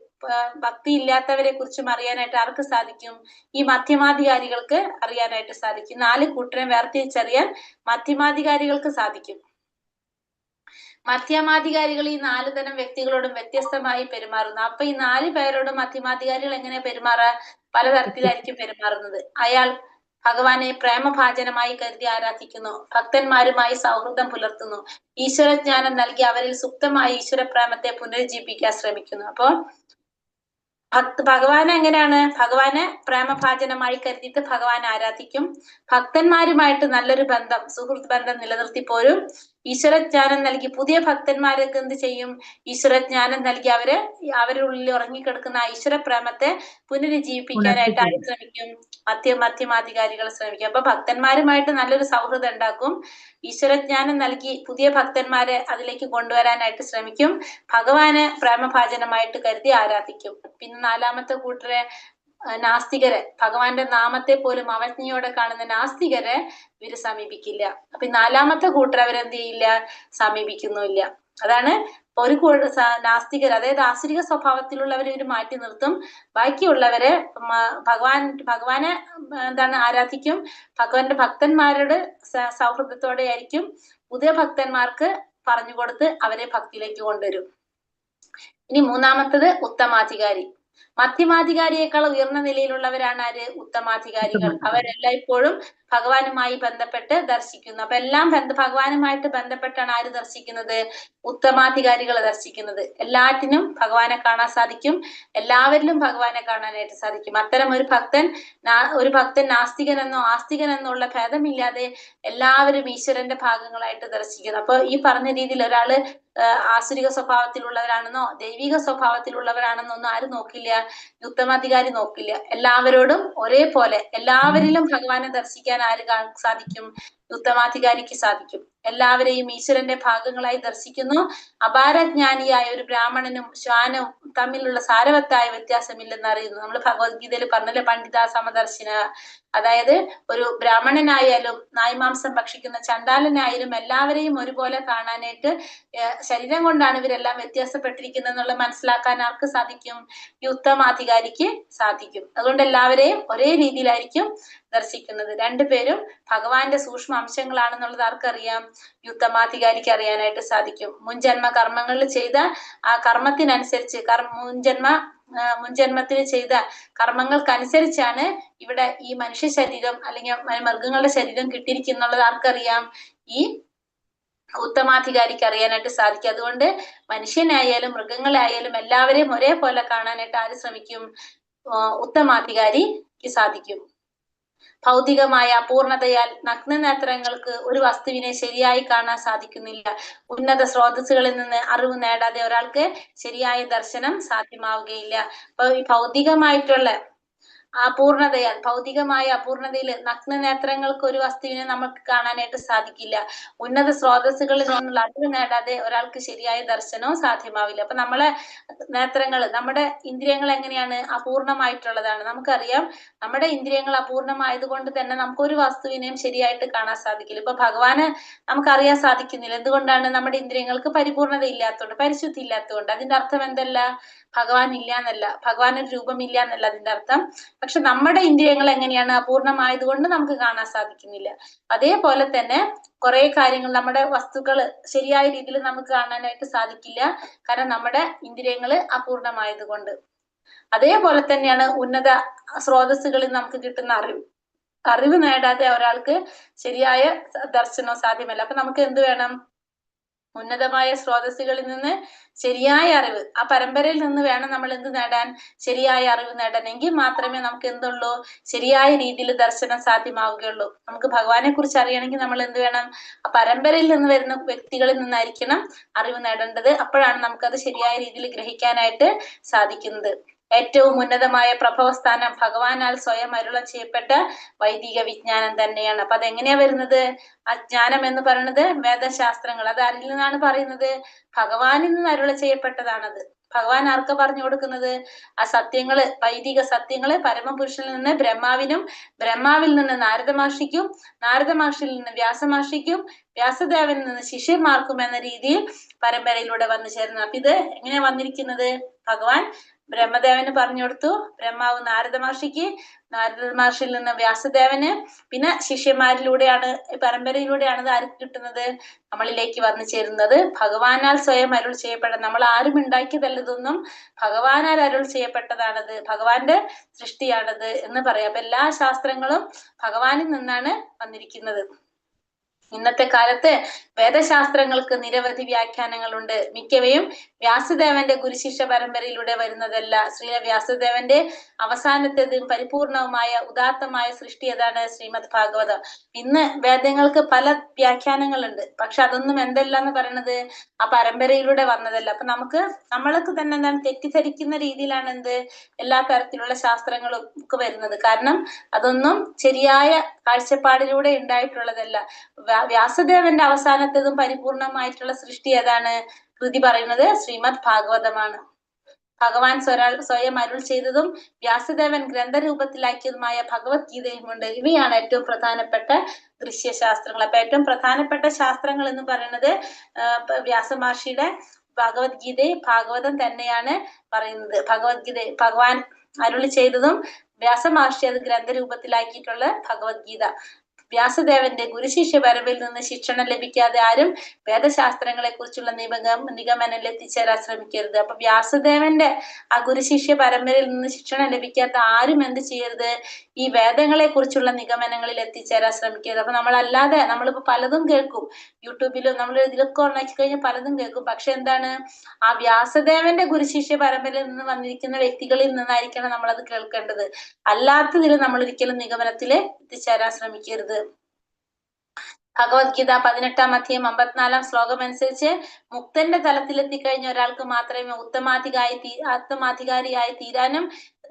ഭക്തി ഇല്ലാത്തവരെ കുറിച്ചും അറിയാനായിട്ട് ആർക്ക് സാധിക്കും? ഈ മധ്യമാധികാരികൾക്ക് അറിയാനായിട്ട് സാധിക്കും. 4 കൂട്ടരെ വേർതിരിച്ചറിയാൻ മധ്യമാധികാരികൾക്ക് സാധിക്കും. മധ്യമാധികാരികൾ ഈ 4 തരം വ്യക്തികളോടും വ്യത്യസ്തമായി പെരുമാറുന്നു. അപ്പൊ ഈ 4 പേരോടും മധ്യമാധികാരികൾ എങ്ങനെ പെരുമാറുക? പലതരത്തിലായിരിക്കും പെരുമാറുന്നത്. അയാൾ ഭഗവാനെ പ്രേമഭാജനമായി കരുതി ആരാധിക്കുന്നു, ഭക്തന്മാരുമായി സൗഹൃദം പുലർത്തുന്നു, ഈശ്വരജ്ഞാനം നൽകി അവരിൽ സുപ്തമായ ഈശ്വര പ്രേമത്തെ പുനരുജ്ജീവിപ്പിക്കാൻ ശ്രമിക്കുന്നു. അപ്പോ ഭഗവാൻ എങ്ങനെയാണ്? ഭഗവാനെ പ്രേമഭാജനമായി കരുതിയിട്ട് ഭഗവാൻ ആരാധിക്കും, ഭക്തന്മാരുമായിട്ട് നല്ലൊരു ബന്ധം, സുഹൃത്ത് ബന്ധം നിലനിർത്തി പോരും, ഈശ്വരജ്ഞാനം നൽകി പുതിയ ഭക്തന്മാരൊക്കെ എന്ത് ചെയ്യും? ഈശ്വരജ്ഞാനം നൽകി അവരുടെ ഉള്ളിൽ ഉറങ്ങിക്കിടക്കുന്ന ആ ഈശ്വര പ്രേമത്തെ പുനരുജ്ജീവിപ്പിക്കാനായിട്ട് ആര് ശ്രമിക്കും? മധ്യമാധികാരികൾ ശ്രമിക്കും. അപ്പൊ ഭക്തന്മാരുമായിട്ട് നല്ലൊരു സൗഹൃദം ഉണ്ടാക്കും, ഈശ്വരജ്ഞാനം നൽകി പുതിയ ഭക്തന്മാരെ അതിലേക്ക് കൊണ്ടുവരാനായിട്ട് ശ്രമിക്കും, ഭഗവാനെ പ്രേമഭാജനമായിട്ട് കരുതി ആരാധിക്കും. പിന്നെ നാലാമത്തെ കൂട്ടരെ നാസ്തികരെ, ഭഗവാന്റെ നാമത്തെ പോലും അവജ്ഞയോടെ കാണുന്ന നാസ്തികരെ ഇവര് സമീപിക്കില്ല. അപ്പൊ ഈ നാലാമത്തെ കൂട്ടർ അവരെന്ത് ചെയ്യില്ല? സമീപിക്കുന്നില്ല. അതാണ് ഒരു നാസ്തികർ, അതായത് ആസുരിക സ്വഭാവത്തിലുള്ളവരെ ഇവര് മാറ്റി നിർത്തും, ബാക്കിയുള്ളവരെ ഭഗവാനെ ആരാധിക്കും, ഭഗവാന്റെ ഭക്തന്മാരോട് സൗഹൃദത്തോടെ ആയിരിക്കും, പുതിയ ഭക്തന്മാർക്ക് പറഞ്ഞു കൊടുത്ത് അവരെ ഭക്തിയിലേക്ക് കൊണ്ടുവരും. ഇനി മൂന്നാമത്തത് ഉത്തമാധികാരി. മധ്യമാധികാരിയേക്കാൾ ഉയർന്ന നിലയിലുള്ളവരാണ് ആര്? ഉത്തമാധികാരികൾ. അവരെല്ലായ്പ്പോഴും ഭഗവാനുമായി ബന്ധപ്പെട്ട് ദർശിക്കുന്നു. അപ്പൊ എല്ലാം ഭഗവാനുമായിട്ട് ബന്ധപ്പെട്ടാണ് ആര് ദർശിക്കുന്നത്? ഉത്തമാധികാരികൾ ദർശിക്കുന്നത്. എല്ലാറ്റിനും ഭഗവാനെ കാണാൻ സാധിക്കും, എല്ലാവരിലും ഭഗവാനെ കാണാനായിട്ട് സാധിക്കും. അത്തരം ഒരു ഭക്തൻ നാസ്തികനെന്നോ ആസ്തികനെന്നോ ഉള്ള ഭേദമില്ലാതെ എല്ലാവരും ഈശ്വരന്റെ ഭാഗങ്ങളായിട്ട് ദർശിക്കുന്നു. അപ്പൊ ഈ പറഞ്ഞ രീതിയിൽ ഒരാള് ആസുരിക സ്വഭാവത്തിലുള്ളവരാണെന്നോ ദൈവിക സ്വഭാവത്തിലുള്ളവരാണെന്നോ ഒന്നും ആര് നോക്കില്ല? ഉത്തമാധികാരി നോക്കില്ല. എല്ലാവരോടും ഒരേപോലെ എല്ലാവരിലും ഭഗവാനെ ദർശിക്കാൻ ആര് സാധിക്കും? ഉത്തമാധികാരിക്ക് സാധിക്കും. എല്ലാവരെയും ഈശ്വരന്റെ ഭാഗങ്ങളായി ദർശിക്കുന്നു. അപാരജ്ഞാനിയായ ഒരു ബ്രാഹ്മണനും ശ്വാനും തമ്മിലുള്ള സാരവത്തായ വ്യത്യാസമില്ലെന്ന് അറിയുന്നു. നമ്മൾ ഭഗവത്ഗീതയിൽ പറഞ്ഞല്ലോ, പണ്ഡിത സമദർശിന. അതായത് ഒരു ബ്രാഹ്മണനായാലും നായ്മാംസം ഭക്ഷിക്കുന്ന ചണ്ടാലനായാലും എല്ലാവരെയും ഒരുപോലെ കാണാനായിട്ട് ശരീരം കൊണ്ടാണ് ഇവരെല്ലാം വ്യത്യാസപ്പെട്ടിരിക്കുന്നത് എന്നുള്ള മനസ്സിലാക്കാൻ ആർക്ക് സാധിക്കും? ഈ ഉത്തമാധികാരിക്ക് സാധിക്കും. അതുകൊണ്ട് എല്ലാവരെയും ഒരേ രീതിയിലായിരിക്കും ദർശിക്കുന്നത്. രണ്ടുപേരും ഭഗവാന്റെ സൂക്ഷ്മ അംശങ്ങളാണെന്നുള്ളത് ആർക്കറിയാം? ഈ ഉത്തമാധികാരിക്ക് അറിയാനായിട്ട് സാധിക്കും. മുൻജന്മ കർമ്മങ്ങളിൽ ചെയ്ത ആ കർമ്മത്തിനനുസരിച്ച് മുൻജന്മത്തിൽ ചെയ്ത കർമ്മങ്ങൾക്കനുസരിച്ചാണ് ഇവിടെ ഈ മനുഷ്യ ശരീരം അല്ലെങ്കിൽ മൃഗങ്ങളുടെ ശരീരം കിട്ടിയിരിക്കുന്നുള്ളത് ആർക്കറിയാം? ഈ ഉത്തമാധികാരിക്ക് അറിയാനായിട്ട് സാധിക്കും. അതുകൊണ്ട് മനുഷ്യനായാലും മൃഗങ്ങളായാലും എല്ലാവരെയും ഒരേപോലെ കാണാനായിട്ട് ആര് ശ്രമിക്കും? ഉത്തമാധികാരിക്ക് സാധിക്കും. ഭൗതികമായ അപൂർണതയാൽ നഗ്നനേത്രങ്ങൾക്ക് ഒരു വസ്തുവിനെ ശരിയായി കാണാൻ സാധിക്കുന്നില്ല. ഉന്നത സ്രോതസ്സുകളിൽ നിന്ന് അറിവ് നേടാതെ ഒരാൾക്ക് ശരിയായ ദർശനം സാധ്യമാവുകയില്ല. അപ്പൊ ഈ ഭൗതികമായ അപൂർണതയിൽ നഗ്നനേത്രങ്ങൾക്ക് ഒരു വസ്തുവിനെ നമുക്ക് കാണാനായിട്ട് സാധിക്കില്ല. ഉന്നത സ്രോതസ്സുകളിൽ നിന്നുള്ള അറിവ് നേടാതെ ഒരാൾക്ക് ശരിയായ ദർശനവും സാധ്യമാവില്ല. അപ്പൊ നമ്മുടെ ഇന്ദ്രിയങ്ങൾ എങ്ങനെയാണ്? അപൂർണമായിട്ടുള്ളതാണ്. നമുക്കറിയാം, നമ്മുടെ ഇന്ദ്രിയങ്ങൾ അപൂർണമായതുകൊണ്ട് തന്നെ നമുക്ക് ഒരു വസ്തുവിനെയും ശരിയായിട്ട് കാണാൻ സാധിക്കില്ല. ഇപ്പൊ ഭഗവാന് നമുക്കറിയാൻ സാധിക്കുന്നില്ല. എന്തുകൊണ്ടാണ്? നമ്മുടെ ഇന്ദ്രിയങ്ങൾക്ക് പരിപൂർണത ഇല്ലാത്തതുകൊണ്ട്, പരിശുദ്ധി ഇല്ലാത്തതുകൊണ്ട്. അതിന്റെ അർത്ഥം എന്തല്ല? ഭഗവാൻ ഇല്ല എന്നല്ല, ഭഗവാൻ ഒരു രൂപമില്ല എന്നല്ല അതിന്റെ അർത്ഥം. പക്ഷെ നമ്മുടെ ഇന്ദ്രിയങ്ങൾ എങ്ങനെയാണ്? അപൂർണമായതുകൊണ്ട് നമുക്ക് കാണാൻ സാധിക്കുന്നില്ല. അതേപോലെ തന്നെ കുറെ കാര്യങ്ങൾ, നമ്മുടെ വസ്തുക്കള് ശരിയായ രീതിയിൽ നമുക്ക് കാണാനായിട്ട് സാധിക്കില്ല, കാരണം നമ്മുടെ ഇന്ദ്രിയങ്ങള് അപൂർണമായതുകൊണ്ട്. അതേപോലെ തന്നെയാണ് ഉന്നത സ്രോതസ്സുകളിൽ നമുക്ക് കിട്ടുന്ന അറിവ് നേടാതെ ഒരാൾക്ക് ശരിയായ ദർശനം സാധ്യമല്ല. അപ്പൊ നമുക്ക് എന്ത് വേണം? ഉന്നതമായ സ്രോതസ്സുകളിൽ നിന്ന് ശരിയായ അറിവ്, ആ പരമ്പരയിൽ നിന്ന് വേണം നമ്മൾ എന്ത് നേടാൻ? ശരിയായ അറിവ് നേടാൻ. എങ്കിൽ മാത്രമേ നമുക്ക് എന്തുള്ളൂ? ശരിയായ രീതിയിൽ ദർശനം സാധ്യമാവുകയുള്ളൂ. നമുക്ക് ഭഗവാനെ കുറിച്ച് അറിയണമെങ്കിൽ നമ്മൾ എന്ത് വേണം? ആ പരമ്പരയിൽ നിന്ന് വരുന്ന വ്യക്തികളിൽ നിന്നായിരിക്കണം അറിവ് നേടേണ്ടത്. അപ്പോഴാണ് നമുക്കത് ശരിയായ രീതിയിൽ ഗ്രഹിക്കാനായിട്ട് സാധിക്കുന്നത്. ഏറ്റവും ഉന്നതമായ പ്രഭവസ്ഥാനം ഭഗവാനാൽ സ്വയം അരുളം ചെയ്യപ്പെട്ട വൈദിക വിജ്ഞാനം തന്നെയാണ്. അപ്പൊ അതെങ്ങനെയാ വരുന്നത്? ആ ജ്ഞാനം എന്ന് പറയുന്നത് വേദശാസ്ത്രങ്ങൾ. അത് ആരിൽ നിന്നാണ് പറയുന്നത്? ഭഗവാനിൽ നിന്ന് അരുള ചെയ്യപ്പെട്ടതാണത്. ഭഗവാൻ ആർക്കാ പറഞ്ഞു കൊടുക്കുന്നത്? ആ സത്യങ്ങള്, വൈദിക സത്യങ്ങള് പരമപുരുഷനിൽ നിന്ന് ബ്രഹ്മാവിനും, ബ്രഹ്മാവിൽ നിന്ന് നാരദ മഹർഷിക്കും, നാരദ മഹർഷിയിൽ നിന്ന് വ്യാസമഹർഷിക്കും, വ്യാസദേവനിൽ നിന്ന് ശിഷ്യന്മാർക്കും എന്ന രീതിയിൽ പരമ്പരയിലൂടെ വന്നു ചേർന്നു. അപ്പൊ ഇത് എങ്ങനെയാ വന്നിരിക്കുന്നത്? ഭഗവാൻ ബ്രഹ്മദേവന് പറഞ്ഞു കൊടുത്തു, ബ്രഹ്മാവ് നാരദ മഹർഷിക്ക്, നാരദ മഹർഷിയിൽ നിന്ന് വ്യാസദേവന്, പിന്നെ ശിഷ്യന്മാരിലൂടെയാണ്, പരമ്പരയിലൂടെയാണ് ഇത് ആർക്ക് കിട്ടുന്നത്, നമ്മളിലേക്ക് വന്നു ചേരുന്നത്. ഭഗവാനാൽ സ്വയം അരുൾ ചെയ്യപ്പെട്ട, നമ്മൾ ആരും ഉണ്ടാക്കിയതല്ല ഇതൊന്നും, ഭഗവാനാൽ അരുൾ ചെയ്യപ്പെട്ടതാണത്, ഭഗവാന്റെ സൃഷ്ടിയാണത് എന്ന് പറയാം. അപ്പൊ എല്ലാ ശാസ്ത്രങ്ങളും ഭഗവാനിൽ നിന്നാണ് വന്നിരിക്കുന്നത്. ഇന്നത്തെ കാലത്ത് വേദശാസ്ത്രങ്ങൾക്ക് നിരവധി വ്യാഖ്യാനങ്ങളുണ്ട്. മിക്കവയും വ്യാസദേവന്റെ ഗുരുശിഷ്യ പരമ്പരയിലൂടെ വരുന്നതല്ല. ശ്രീ വ്യാസദേവന്റെ അവസാനത്തേതും പരിപൂർണവുമായ ഉദാത്തമായ സൃഷ്ടി ഏതാണ്? ശ്രീമദ് ഭാഗവതം. ഇന്ന് വേദങ്ങൾക്ക് പല വ്യാഖ്യാനങ്ങളുണ്ട്, പക്ഷെ അതൊന്നും എന്തെല്ലാന്ന് പറയണത് ആ പരമ്പരയിലൂടെ വന്നതല്ല. അപ്പൊ നമ്മൾക്ക് തന്നെ എന്താണ് തെറ്റിദ്ധരിക്കുന്ന രീതിയിലാണ് എന്ത് എല്ലാ തരത്തിലുള്ള ശാസ്ത്രങ്ങളും ഒക്കെ വരുന്നത്. കാരണം അതൊന്നും ശരിയായ കാഴ്ചപ്പാടിലൂടെ ഉണ്ടായിട്ടുള്ളതല്ല. വ്യാസദേവന്റെ അവസാനത്തേതും പരിപൂർണമായിട്ടുള്ള സൃഷ്ടി ഏതാണ്? കൃതി പറയുന്നത് ശ്രീമദ് ഭാഗവതമാണ്. ഭഗവാൻ സ്വയം അരുൾ ചെയ്തതും വ്യാസദേവൻ ഗ്രന്ഥരൂപത്തിലാക്കിയതുമായ ഭഗവത്ഗീതയുമുണ്ട്. ഇവയാണ് ഏറ്റവും പ്രധാനപ്പെട്ട ദൃശ്യശാസ്ത്രങ്ങൾ. അപ്പൊ ഏറ്റവും പ്രധാനപ്പെട്ട ശാസ്ത്രങ്ങൾ എന്ന് പറയുന്നത് വ്യാസമഹർഷിയുടെ ഭാഗവതം തന്നെയാണ് പറയുന്നത്. ഭഗവത്ഗീത ഭഗവാൻ അരുളി ചെയ്തതും വ്യാസമഹർഷി അത് ഗ്രന്ഥരൂപത്തിലാക്കിയിട്ടുള്ള ഭഗവത്ഗീത. വ്യാസദേവന്റെ ഗുരുശിഷ്യ പരമ്പരയിൽ നിന്ന് ശിക്ഷണം ലഭിക്കാതെ ആരും വേദശാസ്ത്രങ്ങളെ കുറിച്ചുള്ള നിഗമനത്തിൽ എത്തിച്ചേരാൻ ശ്രമിക്കരുത്. അപ്പൊ വ്യാസദേവന്റെ ആ ഗുരുശിഷ്യ പരമ്പരയിൽ നിന്ന് ശിക്ഷണം ലഭിക്കാത്ത ആരും എന്ത് ചെയ്യരുത്? ഈ വേദങ്ങളെ കുറിച്ചുള്ള നിഗമനങ്ങളിൽ എത്തിച്ചേരാൻ ശ്രമിക്കരുത്. അപ്പൊ നമ്മളല്ലാതെ നമ്മളിപ്പോ പലതും കേൾക്കും, യൂട്യൂബിലും നമ്മൾ ഇതിലൊക്കെ ഉണ്ടാക്കി കഴിഞ്ഞാൽ പലതും കേൾക്കും. പക്ഷെ എന്താണ്, ആ വ്യാസദേവന്റെ ഗുരുശിഷ്യ പരമ്പരയിൽ നിന്ന് വന്നിരിക്കുന്ന വ്യക്തികളിൽ നിന്നായിരിക്കണം നമ്മളത് കേൾക്കേണ്ടത്. അല്ലാത്തതിൽ നമ്മൾ ഒരിക്കലും നിഗമനത്തിൽ എത്തിച്ചേരാൻ ശ്രമിക്കരുത്. ഭഗവത്ഗീത 18-ാം അധ്യായം 54-ാം ശ്ലോകം അനുസരിച്ച് മുക്തന്റെ തലത്തിലെത്തിക്കഴിഞ്ഞ ഒരാൾക്ക് മാത്രമേ ഉത്തമാധികാരിയായി തീരാനും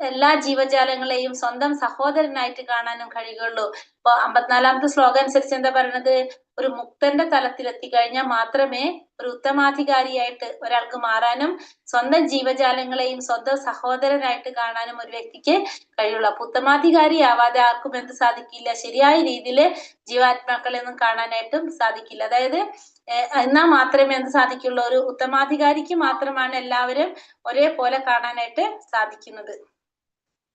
എല്ലാ ജീവജാലങ്ങളെയും സ്വന്തം സഹോദരനായിട്ട് കാണാനും കഴിയുള്ളൂ. അപ്പൊ 54-ാമത്തെ ശ്ലോകം അനുസരിച്ച് എന്താ പറയുന്നത്? ഒരു മുക്തന്റെ തലത്തിലെത്തിക്കഴിഞ്ഞാൽ മാത്രമേ ഒരു ഉത്തമാധികാരിയായിട്ട് ഒരാൾക്ക് മാറാനും സ്വന്തം ജീവജാലങ്ങളെയും സ്വന്തം സഹോദരനായിട്ട് കാണാനും ഒരു വ്യക്തിക്ക് കഴിയുള്ളൂ. അപ്പൊ ഉത്തമാധികാരി ആവാതെ ആർക്കും എന്ത് സാധിക്കില്ല? ശരിയായ രീതിയിൽ ജീവാത്മാക്കളെ ഒന്നും കാണാനായിട്ടും സാധിക്കില്ല. അതായത് എന്നാൽ മാത്രമേ എന്ത് സാധിക്കുള്ളൂ? ഒരു ഉത്തമാധികാരിക്ക് മാത്രമാണ് എല്ലാവരും ഒരേപോലെ കാണാനായിട്ട് സാധിക്കുന്നത്.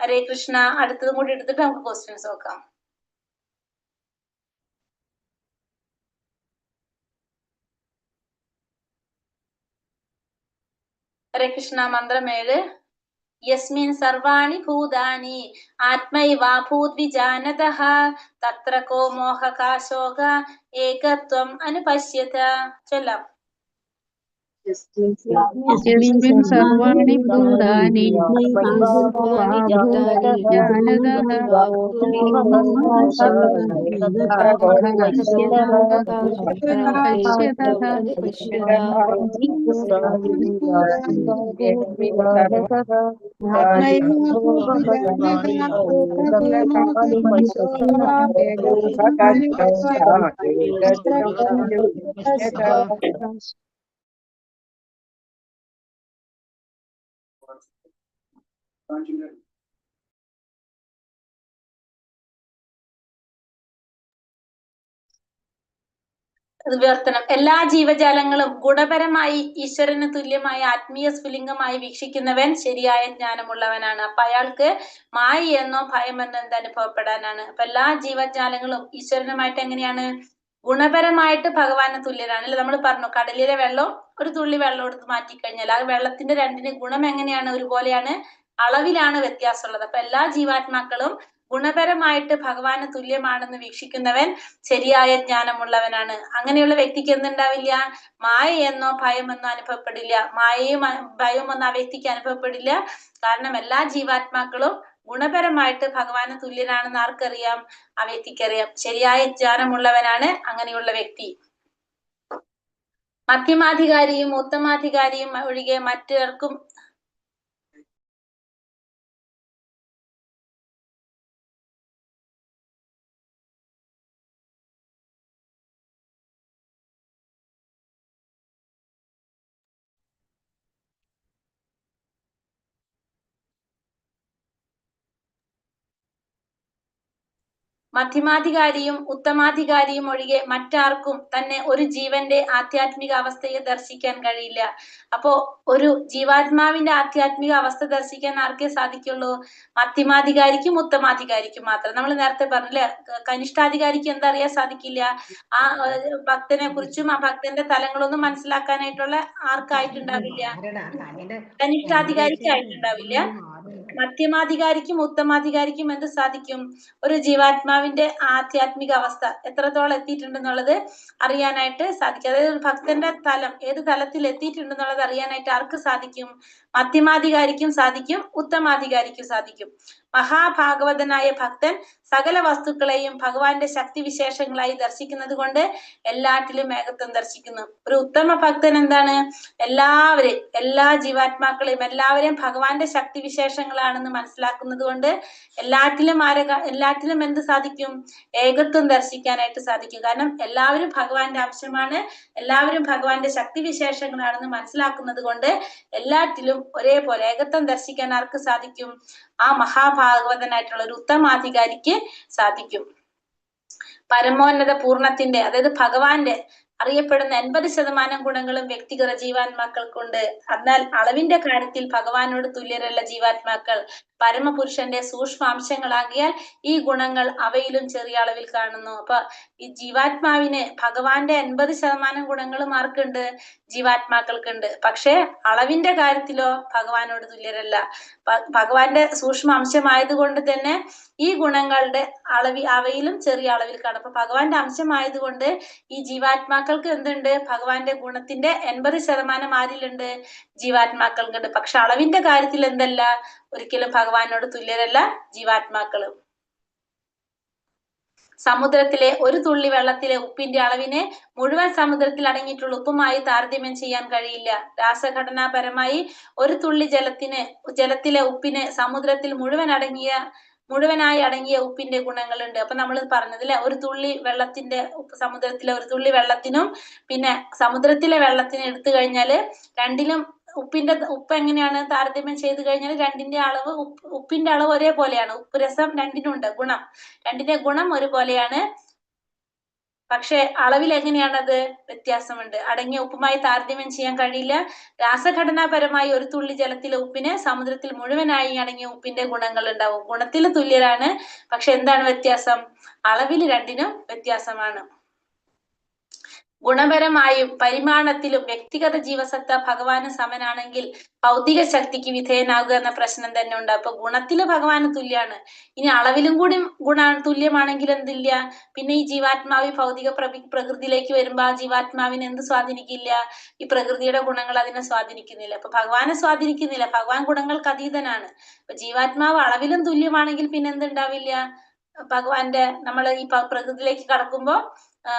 ഹരേ കൃഷ്ണ. അടുത്തതും കൂടി എടുത്തിട്ട് നമുക്ക് ക്വസ്റ്റ്യൻസ് നോക്കാം. ഹരേ കൃഷ്ണ. മന്ത്രം 7. യസ്മിൻ സർവാണി ഭൂതാനി ആത്മൈവാഭൂദ്വിജാനതഃ തത്ര കോ മോഹകാശോക ഏകത്വം അനുപശ്യത. ചൊല്ലാം. യസ്മിൻ സർവാണി ഭൂതാനി വിവർത്തനം. എല്ലാ ജീവജാലങ്ങളും ഗുണപരമായി ഈശ്വരന് തുല്യമായ ആത്മീയ സ്ഫുലിംഗമായി വീക്ഷിക്കുന്നവൻ ശരിയായ ജ്ഞാനമുള്ളവനാണ്. അപ്പൊ അയാൾക്ക് മായ എന്നോ ഭയമെന്നോ എന്ത് അനുഭവപ്പെടാനാണ്? അപ്പൊ എല്ലാ ജീവജാലങ്ങളും ഈശ്വരനുമായിട്ട് എങ്ങനെയാണ്? ഗുണപരമായിട്ട് ഭഗവാന് തുല്യരാണ്. അല്ലെ, നമ്മൾ പറഞ്ഞു കടലിലെ വെള്ളം ഒരു തുള്ളി വെള്ളം എടുത്ത് മാറ്റിക്കഴിഞ്ഞാൽ ആ വെള്ളത്തിന്റെ രണ്ടിന് ഗുണം എങ്ങനെയാണ്? ഒരുപോലെയാണ്, അളവിലാണ് വ്യത്യാസമുള്ളത്. അപ്പൊ എല്ലാ ജീവാത്മാക്കളും ഗുണപരമായിട്ട് ഭഗവാന് തുല്യമാണെന്ന് വീക്ഷിക്കുന്നവൻ ശരിയായ ജ്ഞാനമുള്ളവനാണ്. അങ്ങനെയുള്ള വ്യക്തിക്ക് എന്തുണ്ടാവില്ല? മായ എന്നോ ഭയമെന്നോ അനുഭവപ്പെടില്ല. മായയും ഭയവും ഒന്നും ആ വ്യക്തിക്ക് അനുഭവപ്പെടില്ല. കാരണം എല്ലാ ജീവാത്മാക്കളും ഗുണപരമായിട്ട് ഭഗവാന് തുല്യനാണെന്ന് ആർക്കറിയാം? ആ വ്യക്തിക്കറിയാം. ശരിയായ ജ്ഞാനമുള്ളവനാണ് അങ്ങനെയുള്ള വ്യക്തി. മധ്യമാധികാരിയും ഉത്തമാധികാരിയും ഒഴികെ മറ്റേർക്കും മധ്യമാധികാരിയും ഉത്തമാധികാരിയും ഒഴികെ മറ്റാർക്കും തന്നെ ഒരു ജീവന്റെ ആധ്യാത്മിക അവസ്ഥയെ ദർശിക്കാൻ കഴിയില്ല. അപ്പോ ഒരു ജീവാത്മാവിന്റെ ആധ്യാത്മിക അവസ്ഥ ദർശിക്കാൻ ആർക്കേ സാധിക്കുള്ളൂ? മധ്യമാധികാരിക്കും ഉത്തമാധികാരിക്കും മാത്രം. നമ്മൾ നേരത്തെ പറഞ്ഞില്ലേ, കനിഷ്ഠാധികാരിക്ക് എന്തറിയാൻ സാധിക്കില്ല? ആ ഭക്തനെ കുറിച്ചും ആ ഭക്തന്റെ തലങ്ങളൊന്നും മനസ്സിലാക്കാനായിട്ടുള്ള ആർക്കായിട്ടുണ്ടാവില്ല? കനിഷ്ഠാധികാരിക്കായിട്ടുണ്ടാവില്ല. മധ്യമാധികാരിക്കും ഉത്തമാധികാരിക്കും എന്ത് സാധിക്കും? ഒരു ജീവാത്മാവിന്റെ ആധ്യാത്മിക അവസ്ഥ എത്രത്തോളം എത്തിയിട്ടുണ്ടെന്നുള്ളത് അറിയാനായിട്ട് സാധിക്കും. അതായത് ഒരു ഭക്തന്റെ തലം ഏത് തലത്തിൽ എത്തിയിട്ടുണ്ടെന്നുള്ളത് അറിയാനായിട്ട് ആർക്ക് സാധിക്കും? മധ്യമാധികാരിക്കും സാധിക്കും, ഉത്തമാധികാരിക്കും സാധിക്കും. മഹാഭാഗവതനായ ഭക്തൻ സകല വസ്തുക്കളെയും ഭഗവാന്റെ ശക്തി വിശേഷങ്ങളായി ദർശിക്കുന്നത് കൊണ്ട് എല്ലാറ്റിലും ഏകത്വം ദർശിക്കുന്നു. ഒരു ഉത്തമ ഭക്തൻ എന്താണ്? എല്ലാ ജീവാത്മാക്കളെയും എല്ലാവരെയും ഭഗവാന്റെ ശക്തി വിശേഷങ്ങളാണെന്ന് മനസ്സിലാക്കുന്നത് കൊണ്ട് എല്ലാറ്റിലും എന്ത് സാധിക്കും? ഏകത്വം ദർശിക്കാനായിട്ട് സാധിക്കും. കാരണം എല്ലാവരും ഭഗവാന്റെ അംശമാണ്, എല്ലാവരും ഭഗവാന്റെ ശക്തി വിശേഷങ്ങളാണെന്ന് മനസ്സിലാക്കുന്നത് കൊണ്ട് എല്ലാറ്റിലും ഒരേപോലെ ഏകത്വം ദർശിക്കാൻ ആർക്ക് സാധിക്കും? ആ മഹാഭാഗവതനായിട്ടുള്ള ഒരു ഉത്തമാധികാരിക്ക് സാധിക്കും. പരമോന്നത പൂർണ്ണത്തിന്റെ, അതായത് ഭഗവാന്റെ അറിയപ്പെടുന്ന 80% ഗുണങ്ങളും വ്യക്തിഗത ജീവാത്മാക്കൾക്കുണ്ട്. എന്നാൽ അളവിന്റെ കാര്യത്തിൽ ഭഗവാനോട് തുല്യരല്ല ജീവാത്മാക്കൾ. പരമപുരുഷന്റെ സൂക്ഷ്മാംശങ്ങളാകിയാൽ ഈ ഗുണങ്ങൾ അവയിലും ചെറിയ അളവിൽ കാണുന്നു. അപ്പൊ ഈ ജീവാത്മാവിന് ഭഗവാന്റെ 80% ഗുണങ്ങളും ആർക്കുണ്ട്? ജീവാത്മാക്കൾക്കുണ്ട്. പക്ഷെ അളവിന്റെ കാര്യത്തിലോ ഭഗവാനോട് തുല്യരല്ല. ഭഗവാന്റെ സൂക്ഷ്മ അംശമായതുകൊണ്ട് തന്നെ ഈ ഗുണങ്ങളുടെ അവയിലും ചെറിയ അളവിൽ കാണും. അപ്പൊ ഭഗവാന്റെ അംശമായതുകൊണ്ട് ഈ ജീവാത്മാക്കൾക്ക് എന്തുണ്ട്? ഭഗവാന്റെ ഗുണത്തിന്റെ 80% ആരിലുണ്ട്? ജീവാത്മാക്കൾക്കുണ്ട്. പക്ഷെ അളവിന്റെ കാര്യത്തിൽ എന്തല്ല? ഒരിക്കലും ഭഗവാനോട് തുല്യരല്ല ജീവാത്മാക്കളും. സമുദ്രത്തിലെ ഒരു തുള്ളി വെള്ളത്തിലെ ഉപ്പിന്റെ അളവിനെ മുഴുവൻ സമുദ്രത്തിൽ അടങ്ങിയിട്ടുള്ള ഉപ്പുമായി താരതമ്യം ചെയ്യാൻ കഴിയില്ല. രാസഘടനാപരമായി ഒരു തുള്ളി ജലത്തിലെ ഉപ്പിന് സമുദ്രത്തിൽ മുഴുവനായി അടങ്ങിയ ഉപ്പിന്റെ ഗുണങ്ങളുണ്ട്. അപ്പൊ നമ്മൾ പറഞ്ഞത് അല്ലെ, ഒരു തുള്ളി വെള്ളത്തിന്റെ സമുദ്രത്തിലെ ഒരു തുള്ളി വെള്ളത്തിനും പിന്നെ സമുദ്രത്തിലെ വെള്ളത്തിനും എടുത്തു കഴിഞ്ഞാല് രണ്ടിലും ഉപ്പ് എങ്ങനെയാണ് താരതമ്യം ചെയ്ത് കഴിഞ്ഞാൽ ഉപ്പിന്റെ അളവ് ഒരേപോലെയാണ്. ഉപ്പ് രസം രണ്ടിനുണ്ട് ഗുണം, രണ്ടിന്റെ ഗുണം ഒരുപോലെയാണ്. പക്ഷെ അളവിൽ എങ്ങനെയാണത്? വ്യത്യാസമുണ്ട്. അടങ്ങിയ ഉപ്പുമായി താരതമ്യം ചെയ്യാൻ കഴിയില്ല. രാസഘടനാപരമായി ഒരു തുള്ളി ജലത്തിലെ ഉപ്പിന് സമുദ്രത്തിൽ മുഴുവനായി അടങ്ങിയ ഉപ്പിന്റെ ഗുണങ്ങൾ ഉണ്ടാവും. ഗുണത്തിൽ തുല്യരാണ്, പക്ഷെ എന്താണ് വ്യത്യാസം? അളവിൽ രണ്ടിനും വ്യത്യാസമാണ്. ഗുണപരമായും പരിമാണത്തിലും വ്യക്തിഗത ജീവസത്ത ഭഗവാന് സമനാണെങ്കിൽ ഭൗതിക ശക്തിക്ക് വിധേയനാകുക എന്ന പ്രശ്നം തന്നെ ഉണ്ട്. അപ്പൊ ഗുണത്തില് ഭഗവാന് തുല്യാണ്. ഇനി അളവിലും കൂടി തുല്യമാണെങ്കിൽ എന്തില്ല? പിന്നെ ഈ ജീവാത്മാവ് ഭൗതിക പ്രകൃതിയിലേക്ക് വരുമ്പോ ആ ജീവാത്മാവിനെ എന്ത് സ്വാധീനിക്കില്ല? ഈ പ്രകൃതിയുടെ ഗുണങ്ങൾ അതിനെ സ്വാധീനിക്കുന്നില്ല. അപ്പൊ ഭഗവാനെ സ്വാധീനിക്കുന്നില്ല. ഭഗവാൻ ഗുണങ്ങൾക്ക് അതീതനാണ്. അപ്പൊ ജീവാത്മാവ് അളവിലും തുല്യമാണെങ്കിൽ പിന്നെ എന്തുണ്ടാവില്ല? ഭഗവാന്റെ നമ്മൾ ഈ പ്രകൃതിയിലേക്ക് കടക്കുമ്പോ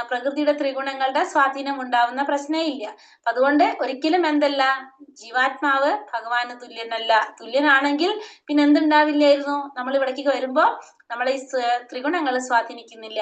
പ്രകൃതിയുടെ ത്രിഗുണങ്ങളുടെ സ്വാധീനം ഉണ്ടാവുന്ന പ്രശ്നേ ഇല്ല. അപ്പൊ അതുകൊണ്ട് ഒരിക്കലും എന്തല്ല? ജീവാത്മാവ് ഭഗവാന് തുല്യനാണെങ്കിൽ പിന്നെ എന്തുണ്ടാവില്ലായിരുന്നു? നമ്മൾ ഇവിടേക്ക് വരുമ്പോ നമ്മളെ ഈ ത്രിഗുണങ്ങൾ സ്വാധീനിക്കുന്നില്ല.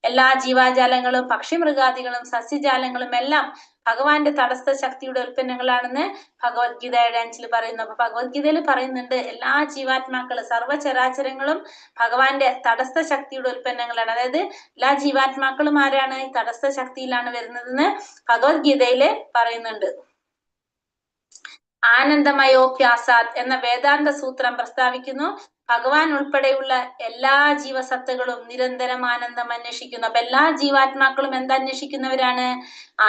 എല്ലാ ജീവാജാലങ്ങളും പക്ഷിമൃഗാദികളും സസ്യജാലങ്ങളും എല്ലാം ഭഗവാന്റെ തടസ്ഥ ശക്തിയുടെ ഉൽപ്പന്നങ്ങളാണെന്ന് ഭഗവത്ഗീത 7:5 പറയുന്നു. അപ്പൊ ഭഗവത്ഗീതയിൽ പറയുന്നുണ്ട് എല്ലാ ജീവാത്മാക്കളും സർവ്വചരാചരങ്ങളും ഭഗവാന്റെ തടസ്ഥ ശക്തിയുടെ ഉൽപ്പന്നങ്ങളാണ്. അതായത് എല്ലാ ജീവാത്മാക്കളും ആരാണ്? ഈ തടസ്ഥ ശക്തിയിലാണ് വരുന്നതെന്ന് ഭഗവത്ഗീതയില് പറയുന്നുണ്ട്. ആനന്ദമയോപ്യാസാദ് എന്ന വേദാന്ത സൂത്രം പ്രസ്താവിക്കുന്നു, ഭഗവാൻ ഉൾപ്പെടെയുള്ള എല്ലാ ജീവസത്തകളും നിരന്തരം ആനന്ദം അന്വേഷിക്കുന്നു. അപ്പൊ എല്ലാ ജീവാത്മാക്കളും എന്തന്വേഷിക്കുന്നവരാണ്?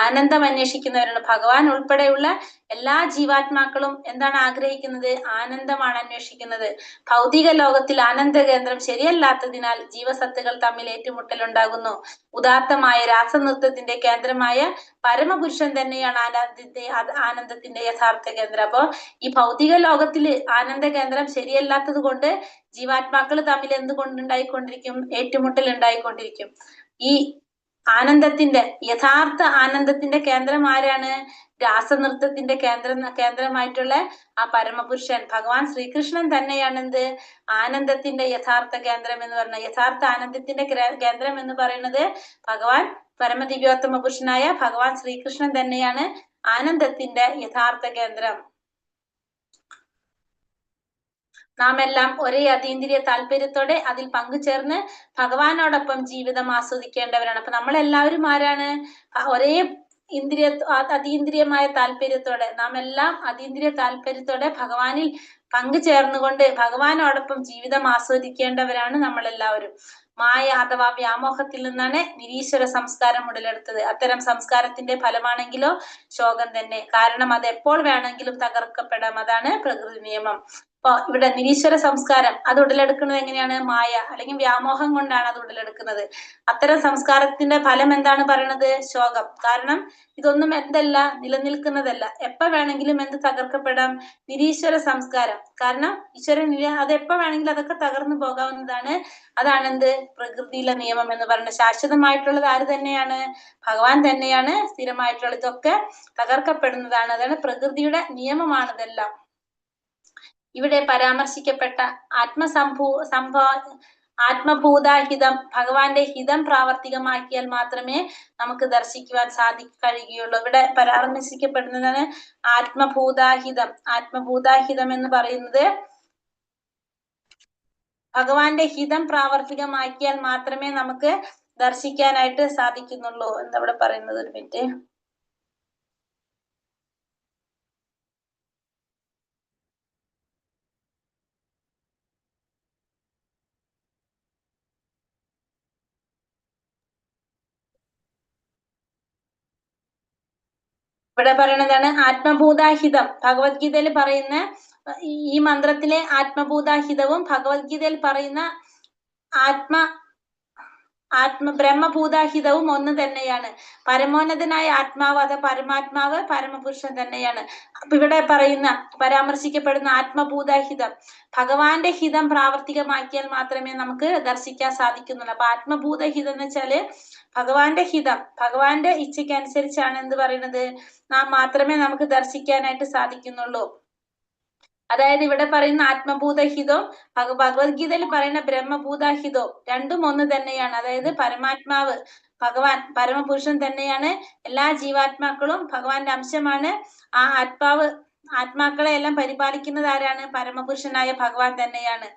ആനന്ദം അന്വേഷിക്കുന്നവരാണ്. ഭഗവാൻ ഉൾപ്പെടെയുള്ള എല്ലാ ജീവാത്മാക്കളും എന്താണ് ആഗ്രഹിക്കുന്നത്? ആനന്ദമാണ് അന്വേഷിക്കുന്നത്. ഭൗതിക ലോകത്തിൽ ആനന്ദ കേന്ദ്രം ശരിയല്ലാത്തതിനാൽ ജീവസത്തുകൾ തമ്മിൽ ഏറ്റുമുട്ടലുണ്ടാകുന്നു. ഉദാത്തമായ രാസനൃത്തത്തിന്റെ കേന്ദ്രമായ പരമപുരുഷൻ തന്നെയാണ് ആനന്ദത്തിന്റെ യഥാർത്ഥ കേന്ദ്രം. അപ്പൊ ഈ ഭൗതിക ലോകത്തില് ആനന്ദ കേന്ദ്രം ശരിയല്ലാത്തത് കൊണ്ട് ജീവാത്മാക്കൾ തമ്മിൽ എന്തുകൊണ്ടുണ്ടായിക്കൊണ്ടിരിക്കും? ഏറ്റുമുട്ടൽ ഉണ്ടായിക്കൊണ്ടിരിക്കും. ഈ യഥാർത്ഥ ആനന്ദത്തിന്റെ കേന്ദ്രം ആരാണ്? രാസനൃത്തത്തിന്റെ കേന്ദ്രമായിട്ടുള്ള ആ പരമപുരുഷൻ ഭഗവാൻ ശ്രീകൃഷ്ണൻ തന്നെയാണ് എന്ത്? ആനന്ദത്തിന്റെ യഥാർത്ഥ കേന്ദ്രം എന്ന് പറഞ്ഞ യഥാർത്ഥ ആനന്ദത്തിന്റെ കേന്ദ്രം എന്ന് പറയുന്നത് ഭഗവാൻ പരമദിവ്യോത്തമ പുരുഷനായ ഭഗവാൻ ശ്രീകൃഷ്ണൻ തന്നെയാണ് ആനന്ദത്തിന്റെ യഥാർത്ഥ കേന്ദ്രം. നാം എല്ലാം ഒരേ അതീന്ദ്രിയ താല്പര്യത്തോടെ അതിൽ പങ്കുചേർന്ന് ഭഗവാനോടൊപ്പം ജീവിതം ആസ്വദിക്കേണ്ടവരാണ്. അപ്പൊ നമ്മളെല്ലാവരും ആരാണ്? ഒരേ അതീന്ദ്രിയമായ താല്പര്യത്തോടെ, നാം എല്ലാം അതീന്ദ്രിയ താല്പര്യത്തോടെ ഭഗവാനിൽ പങ്കുചേർന്നുകൊണ്ട് ഭഗവാനോടൊപ്പം ജീവിതം ആസ്വദിക്കേണ്ടവരാണ് നമ്മളെല്ലാവരും. മായ അഥവാ വ്യാമോഹത്തിൽ നിന്നാണ് നിരീശ്വര സംസ്കാരം ഉടലെടുത്തത്. അത്തരം സംസ്കാരത്തിന്റെ ഫലമാണെങ്കിലോ ശോകം തന്നെ. കാരണം അത് എപ്പോൾ വേണമെങ്കിലും തകർക്കപ്പെടാം. അതാണ് പ്രകൃതി നിയമം. അപ്പൊ ഇവിടെ നിരീശ്വര സംസ്കാരം അത് ഉടലെടുക്കുന്നത് എങ്ങനെയാണ്? മായ അല്ലെങ്കിൽ വ്യാമോഹം കൊണ്ടാണ് അത് ഉടലെടുക്കുന്നത്. അത്തരം സംസ്കാരത്തിന്റെ ഫലം എന്താണ് പറയുന്നത്? ശോകം. കാരണം ഇതൊന്നും എന്തല്ല, നിലനിൽക്കുന്നതല്ല. എപ്പോ വേണമെങ്കിലും എന്ത് തകർക്കപ്പെടാം? നിരീശ്വര സംസ്കാരം. കാരണം ഈശ്വരൻ അത് എപ്പോ വേണമെങ്കിലും അതൊക്കെ തകർന്നു പോകാവുന്നതാണ്. അതാണ് എന്ത്? പ്രകൃതിയിലെ നിയമം എന്ന് പറയുന്നത്. ശാശ്വതമായിട്ടുള്ളത് ആര് തന്നെയാണ്? ഭഗവാൻ തന്നെയാണ്. സ്ഥിരമായിട്ടുള്ളത് ഇതൊക്കെ തകർക്കപ്പെടുന്നതാണ്. അതാണ് പ്രകൃതിയുടെ നിയമമാണിതെല്ലാം. ഇവിടെ പരാമർശിക്കപ്പെട്ട ആത്മഭൂതാഹിതം, ഭഗവാന്റെ ഹിതം പ്രാവർത്തികമാക്കിയാൽ മാത്രമേ നമുക്ക് ദർശിക്കുവാൻ കഴിയുകയുള്ളൂ. ഇവിടെ പരാമർശിക്കപ്പെടുന്നതാണ് ആത്മഭൂതാഹിതം. ആത്മഭൂതാഹിതം എന്ന് പറയുന്നത് ഭഗവാന്റെ ഹിതം പ്രാവർത്തികമാക്കിയാൽ മാത്രമേ നമുക്ക് ദർശിക്കാനായിട്ട് സാധിക്കുന്നുള്ളൂ. എന്താ ഇവിടെ പറയുന്നത്? ഒരു മിനിറ്റ്. ഇവിടെ പറയുന്നതാണ് ആത്മഭൂതാഹിതം. ഭഗവത്ഗീതയിൽ പറയുന്ന ഈ മന്ത്രത്തിലെ ആത്മഭൂതാഹിതവും ഭഗവത്ഗീതയിൽ പറയുന്ന ബ്രഹ്മഭൂതാഹിതവും ഒന്ന് തന്നെയാണ്. പരമോന്നതനായ ആത്മാവ്, അത് പരമാത്മാവ്, പരമപുരുഷൻ തന്നെയാണ്. അപ്പൊ ഇവിടെ പരാമർശിക്കപ്പെടുന്ന ആത്മഭൂതാഹിതം, ഭഗവാന്റെ ഹിതം പ്രാവർത്തികമാക്കിയാൽ മാത്രമേ നമുക്ക് ദർശിക്കാൻ സാധിക്കുന്നുള്ളൂ. അപ്പൊ ആത്മഭൂതഹിതം എന്ന് വെച്ചാല് ഭഗവാന്റെ ഹിതം, ഭഗവാന്റെ ഇച്ഛയ്ക്ക് അനുസരിച്ചാണ് എന്ത് പറയുന്നത്? നാം മാത്രമേ നമുക്ക് ദർശിക്കാനായിട്ട് സാധിക്കുന്നുള്ളൂ. അതായത് ഇവിടെ പറയുന്ന ആത്മഭൂതഹിതവും ഭഗവത്ഗീതയിൽ പറയുന്ന ബ്രഹ്മഭൂതാഹിതവും രണ്ടും ഒന്ന് തന്നെയാണ്. അതായത് പരമാത്മാവ് ഭഗവാൻ പരമപുരുഷൻ തന്നെയാണ്. എല്ലാ ജീവാത്മാക്കളും ഭഗവാന്റെ അംശമാണ്. ആ ആത്മാക്കളെ എല്ലാം പരിപാലിക്കുന്നത് ആരാണ്? പരമപുരുഷനായ ഭഗവാൻ തന്നെയാണ്.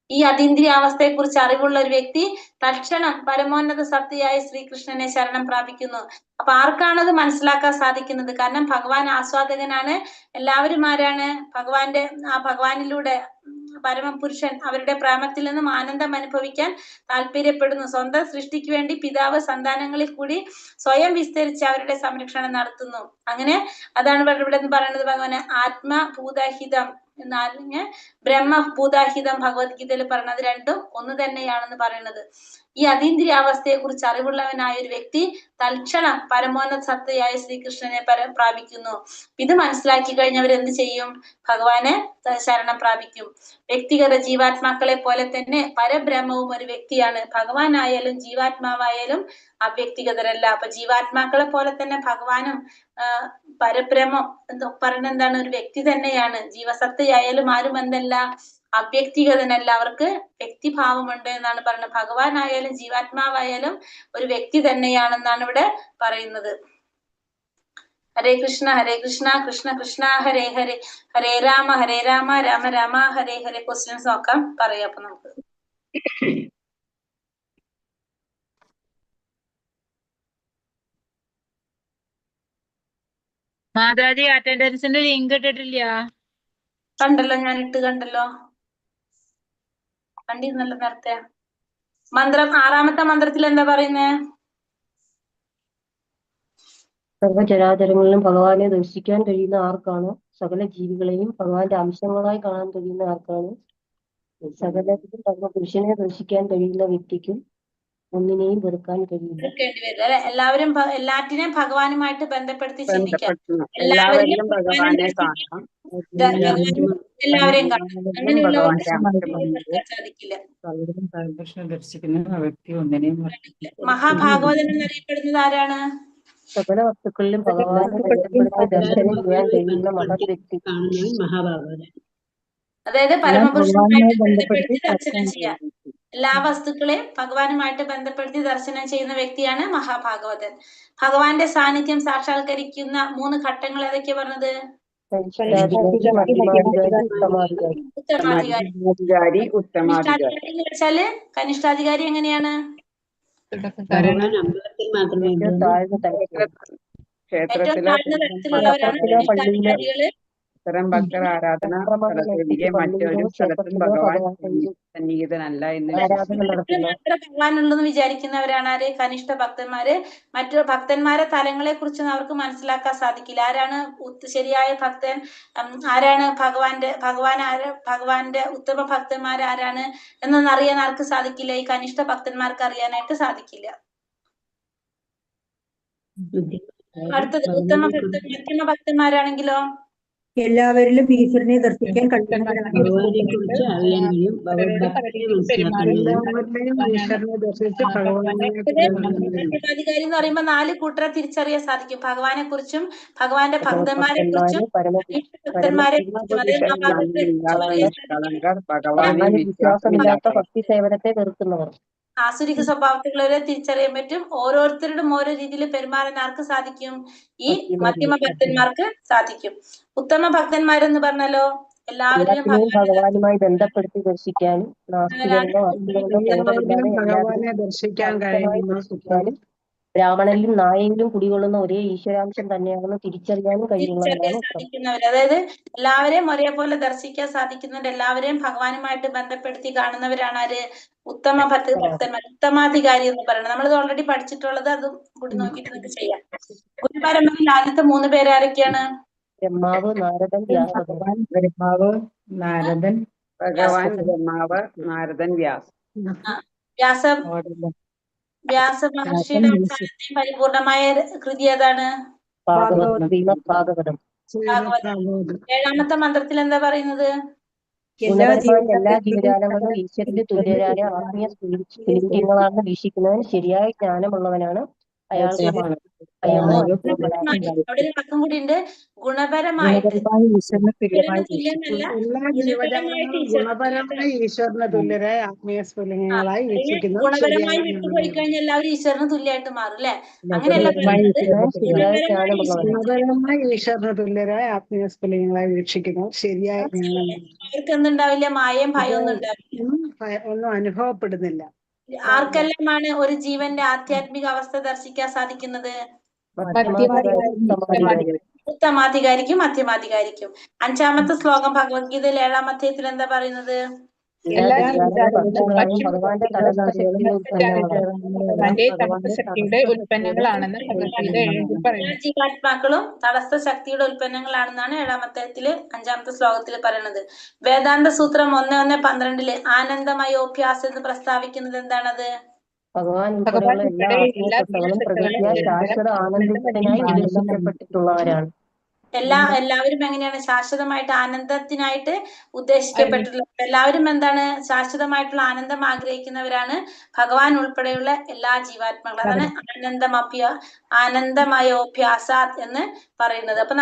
ഈ അതീന്ദ്രിയാവസ്ഥയെ കുറിച്ച് അറിവുള്ള ഒരു വ്യക്തി തൽക്ഷണം പരമോന്നത സത്യയായ ശ്രീകൃഷ്ണനെ ശരണം പ്രാപിക്കുന്നു. അപ്പൊ ആർക്കാണത് മനസ്സിലാക്കാൻ സാധിക്കുന്നത്? കാരണം ഭഗവാൻ ആസ്വാദകനാണ്. എല്ലാവരും ആരാണ്? ഭഗവാനിലൂടെ പരമപുരുഷൻ അവരുടെ പ്രേമത്തിൽ നിന്നും ആനന്ദം അനുഭവിക്കാൻ താല്പര്യപ്പെടുന്നു. സ്വന്തം സൃഷ്ടിക്ക് വേണ്ടി പിതാവ് സന്താനങ്ങളിൽ കൂടി സ്വയം വിസ്തരിച്ച് അവരുടെ സംരക്ഷണം നടത്തുന്നു. അങ്ങനെ അതാണ് ഇവിടെ പറയുന്നത്. ഭഗവാന് ആത്മഭൂതഹിതം എന്നാല് ബ്രഹ്മഭൂതാഹിതം ഭഗവത്ഗീതയിൽ പറഞ്ഞത് രണ്ടും ഒന്ന് തന്നെയാണെന്ന് പറയുന്നത്. ഈ അതീന്ദ്രിയാവസ്ഥയെ കുറിച്ച് അറിവുള്ളവനായ ഒരു വ്യക്തി തൽക്ഷണം പരമോന്നത സത്തയായ ശ്രീകൃഷ്ണനെ പ്രാപിക്കുന്നു. ഇത് മനസ്സിലാക്കി കഴിഞ്ഞവർ എന്ത് ചെയ്യും? ഭഗവാനെ ശരണം പ്രാപിക്കും. വ്യക്തിഗത ജീവാത്മാക്കളെ പോലെ തന്നെ പരബ്രഹ്മവും ഒരു വ്യക്തിയാണ്. ഭഗവാനായാലും ജീവാത്മാവായാലും അവ്യക്തിഗതരല്ല. അപ്പൊ ജീവാത്മാക്കളെ പോലെ തന്നെ ഭഗവാനും പരബ്രഹ്മം പറയുന്നത് എന്താണ്? ഒരു വ്യക്തി തന്നെയാണ്. ജീവസത്തയായാലും ആരും എന്തല്ല? അവ്യക്തിഗതനല്ല. അവർക്ക് വ്യക്തിഭാവമുണ്ട് എന്നാണ് പറയുന്നത്. ഭഗവാനായാലും ജീവാത്മാവായാലും ഒരു വ്യക്തി തന്നെയാണെന്നാണ് ഇവിടെ പറയുന്നത്. ഹരേ കൃഷ്ണ കൃഷ്ണ കൃഷ്ണ ഹരേ ഹരേ, ഹരേ രാമ രാമ രാമ ഹരേ ഹരേ. ക്വസ്റ്റ്യൻസ് നോക്കാം, പറയാം അപ്പൊ നമുക്ക്. മാതാജി അറ്റൻഡൻസിന്റെ ലിങ്ക് ഇട്ടിട്ടില്ല. കണ്ടല്ലോ, ഞാൻ കണ്ടല്ലോ, കണ്ടിരുന്നല്ലോ നേരത്തെ. മന്ത്രം 6ാമത്തെ മന്ത്രത്തിൽ എന്താ പറയുന്നേ? സർവചരാചരങ്ങളിലും ഭഗവാനെ ദർശിക്കാൻ കഴിയുന്ന ആർക്കാണ്? സകല ജീവികളെയും ഭഗവാന്റെ അംശങ്ങളായി കാണാൻ കഴിയുന്ന ആർക്കാണ്? സകലത്തിലും പരമപുരുഷനെ ദർശിക്കാൻ കഴിയുന്ന വ്യക്തിക്കും ഒന്നിനെയും വെറുക്കാൻ കഴിയില്ല. എല്ലാവരും എല്ലാറ്റിനെയും ഭഗവാനുമായിട്ട് ബന്ധപ്പെടുത്തി ചിന്തിക്കാം. എല്ലാവരിലും ഭഗവാനെ കാണാം. എല്ലാവരെയും കാണാം. അങ്ങനെയുള്ളവർക്ക് സാധിക്കില്ല. ദർശിക്കുന്ന വ്യക്തി ഒന്നിനെയും മഹാഭാഗവതൻ എന്നറിയപ്പെടുന്നത് ആരാണ്? സകല വസ്തുക്കളിലും ഭഗവാനെ ബന്ധപ്പെടുത്തി ദർശനം ചെയ്യാൻ കഴിയുന്ന മഹത് വ്യക്തി അതായത് പരമപുരുഷനുമായിട്ട് ബന്ധപ്പെടുത്തി ദർശനം ചെയ്യാം. എല്ലാ വസ്തുക്കളെയും ഭഗവാനുമായിട്ട് ബന്ധപ്പെടുത്തി ദർശനം ചെയ്യുന്ന വ്യക്തിയാണ് മഹാഭാഗവതൻ. ഭഗവാന്റെ സാന്നിധ്യം സാക്ഷാത്കരിക്കുന്ന 3 ഘട്ടങ്ങൾ ഏതൊക്കെയാ പറഞ്ഞത്? പരിഷ്ഠാധികാരി, മധ്യമാധികാരി, ഉത്തമാധികാരി. ഉത്തമാധികാരി. മധ്യമാധികാരി, ഉത്തമാധികാരി. കനിഷ്ഠാധികാരി എന്ന് വെച്ചാല് കനിഷ്ഠാധികാരി എങ്ങനെയാണ്? ഏറ്റവും താഴ്ന്ന തലത്തിൽ ക്ഷേത്രത്തിലോ താഴ്ന്ന തലത്തിലുള്ളവരാണ് ക്ഷേത്രത്തിലോ പള്ളിയിലോ കനിഷ്ഠാധികാരികള്. ഇത്തരം ഭക്തർ ആരാധന സ്ഥലത്തൊഴികെ മറ്റൊരു സ്ഥലത്തും ഭഗവാൻ സന്നിഹിതനല്ല എന്ന് ആരാധന നടത്തുന്ന മാത്രം ഭഗവാനുള്ളെന്ന് വിചാരിക്കുന്നവരാണ് ആര്? കനിഷ്ഠ ഭക്തന്മാര്. മറ്റു ഭക്തന്മാരെ തലങ്ങളെ കുറിച്ച് അവർക്ക് മനസ്സിലാക്കാൻ സാധിക്കില്ല. ആരാണ് ശരിയായ ഭക്തൻ, ആരാണ് ഭഗവാന്റെ ഉത്തമ ഭക്തന്മാർ ആരാണ് എന്നൊന്നും അറിയാൻ ആർക്ക് സാധിക്കില്ല? ഈ കനിഷ്ഠ ഭക്തന്മാർക്ക് അറിയാനായിട്ട് സാധിക്കില്ല. അടുത്തത് മധ്യമ ഭക്തന്മാരാണെങ്കിലോ എല്ലാവരിലും ഈശ്വരനെ ദർശിക്കാൻ കഴിയുന്നവരാണ്. മധ്യമാധികാരി എന്ന് പറയുമ്പോൾ 4 കൂട്ടരെ തിരിച്ചറിയാൻ സാധിക്കും. ഭഗവാനെ കുറിച്ചും ഭഗവാന്റെ ഭക്തന്മാരെ കുറിച്ചും ഭക്തന്മാരെ കുറിച്ചും. വിശ്വാസമില്ലാത്ത ഭക്തി സേവനത്തെ വെറുക്കുന്നവർ, ആസുരിക സ്വഭാവത്തിലുള്ളവരെ തിരിച്ചറിയാൻ പറ്റും. ഓരോരുത്തരുടെയും ഓരോ രീതിയിൽ പെരുമാറാൻ ആർക്ക് സാധിക്കും? ഈ മധ്യമ ഭക്തന്മാർക്ക് സാധിക്കും. ഉത്തമ ഭക്തന്മാരെന്ന് പറഞ്ഞാലോ എല്ലാവരെയും ഭഗവാനുമായി ബന്ധപ്പെടുത്തി ദർശിക്കാനും നാസ്തികരുടെ വസ്തുക്കളുടെ ഭേദമില്ലാതെ ഭഗവാനെ ദർശിക്കാൻ കഴിയുന്ന ബ്രാഹ്മണനിലും നായയിലും കുടികൊള്ളുന്ന ഒരേ ഈശ്വരാംശം തന്നെയാണെന്ന് തിരിച്ചറിയാനും കഴിയുന്നവരാണ് ഉത്തമം. സാധിക്കുന്നവര്. അതായത് എല്ലാവരെയും ഒരേപോലെ ദർശിക്കാൻ സാധിക്കുന്നുണ്ട്. എല്ലാവരെയും ഭഗവാനുമായിട്ട് ബന്ധപ്പെടുത്തി കാണുന്നവരാണ് ആര്? ഉത്തമ ഭക്തന്മാർ. ഉത്തമാധികാരി എന്ന് പറയുന്നത് നമ്മളിത് ഓൾറെഡി പഠിച്ചിട്ടുള്ളത്. അതും കൂടി നോക്കിയിട്ട് നിങ്ങൾക്ക് ചെയ്യാം. ഗുരുപരമ്പരയിൽ ആദ്യത്തെ 3 പേര് ആരൊക്കെയാണ്? ബ്രഹ്മാവ്, നാരദൻ, വ്യാസൻ. ബ്രഹ്മാവ്, നാരദൻ, ഭഗവാൻ, ബ്രഹ്മാവ്, നാരദൻ, വ്യാസൻ. വ്യാസ മഹർഷിയുടെ അവസാനത്തെ പരിപൂർണമായ കൃതി ഏതാണ്? ശ്രീമദ് ഭാഗവതം. 7ാമത്തെ മന്ത്രത്തിൽ എന്താ പറയുന്നത്? എല്ലാ ജീവജാലങ്ങളും ഈശ്വരന്റെ തുല്യരായ ആത്മീയ സ്ഫുലിംഗങ്ങളാണെന്ന് വീക്ഷിക്കുന്നവൻ ശരിയായ ജ്ഞാനമുള്ളവനാണ്. അയാൾക്കുമാണ് അവിടെ ഒരു വാക്കും കൂടി ഉണ്ട്. ഗുണപരമായിട്ട് ഗുണപരമായി ഈശ്വരന് തുല്യരായ ആത്മീയ സ്ഫുലിംഗങ്ങളായി വീക്ഷിക്കുന്നു. ഗുണപരമായി വിട്ടുപോയി കഴിഞ്ഞാൽ എല്ലാവരും ഈശ്വരന് തുല്യമായിട്ട് മാറും അല്ലെ? അങ്ങനെയല്ല ഗുണപരമായി ഈശ്വരന് തുല്യരായ ആത്മീയ സ്ഫുലിംഗങ്ങളായി വീക്ഷിക്കുന്നു. ശരിയായ അവർക്ക് എന്തുണ്ടാവില്ല? മായം ഭയമൊന്നും ഉണ്ടാവില്ല. ഒന്നും അനുഭവപ്പെടുന്നില്ല. ആർക്കെല്ലാമാണ് ഒരു ജീവന്റെ ആധ്യാത്മിക അവസ്ഥ ദർശിക്കാൻ സാധിക്കുന്നത്? ഉത്തമാധികാരിക്കും മധ്യമാധികാരിക്കും. 5ാമത്തെ ശ്ലോകം ഭഗവത്ഗീതയിൽ 7ാം അധ്യായത്തിൽ എന്താ പറയുന്നത്? ജീവാത്മാക്കളും തടസ്ഥ ശക്തിയുടെ ഉൽപ്പന്നങ്ങളാണെന്നാണ് 7ാം അധ്യായത്തില് 5ാമത്തെ ശ്ലോകത്തിൽ പറയുന്നത്. വേദാന്ത സൂത്രം 1:12 ആനന്ദമയോഭ്യാസം എന്ന് പ്രസ്താവിക്കുന്നത് എന്താണത്? ഭഗവാൻ ഉൾപ്പെടെയുള്ള എല്ലാ ആത്മീയത്വങ്ങളും പ്രകൃതിയാൽ ശാശ്വത ആനന്ദത്തിനായി ഉദ്ദേശിക്കപ്പെട്ടിട്ടുള്ളവരാണ്. എല്ലാവരും എങ്ങനെയാണ് ശാശ്വതമായിട്ട് ആനന്ദത്തിനായിട്ട് ഉദ്ദേശിക്കപ്പെട്ടിട്ടുള്ളത്? എല്ലാവരും എന്താണ്? ശാശ്വതമായിട്ടുള്ള ആനന്ദം ആഗ്രഹിക്കുന്നവരാണ് ഭഗവാൻ ഉൾപ്പെടെയുള്ള എല്ലാ ജീവാത്മാക്കളും. അതാണ് ആനന്ദമയോഭ്യാസാത് എന്ന് പറയുന്നത്. അപ്പൊ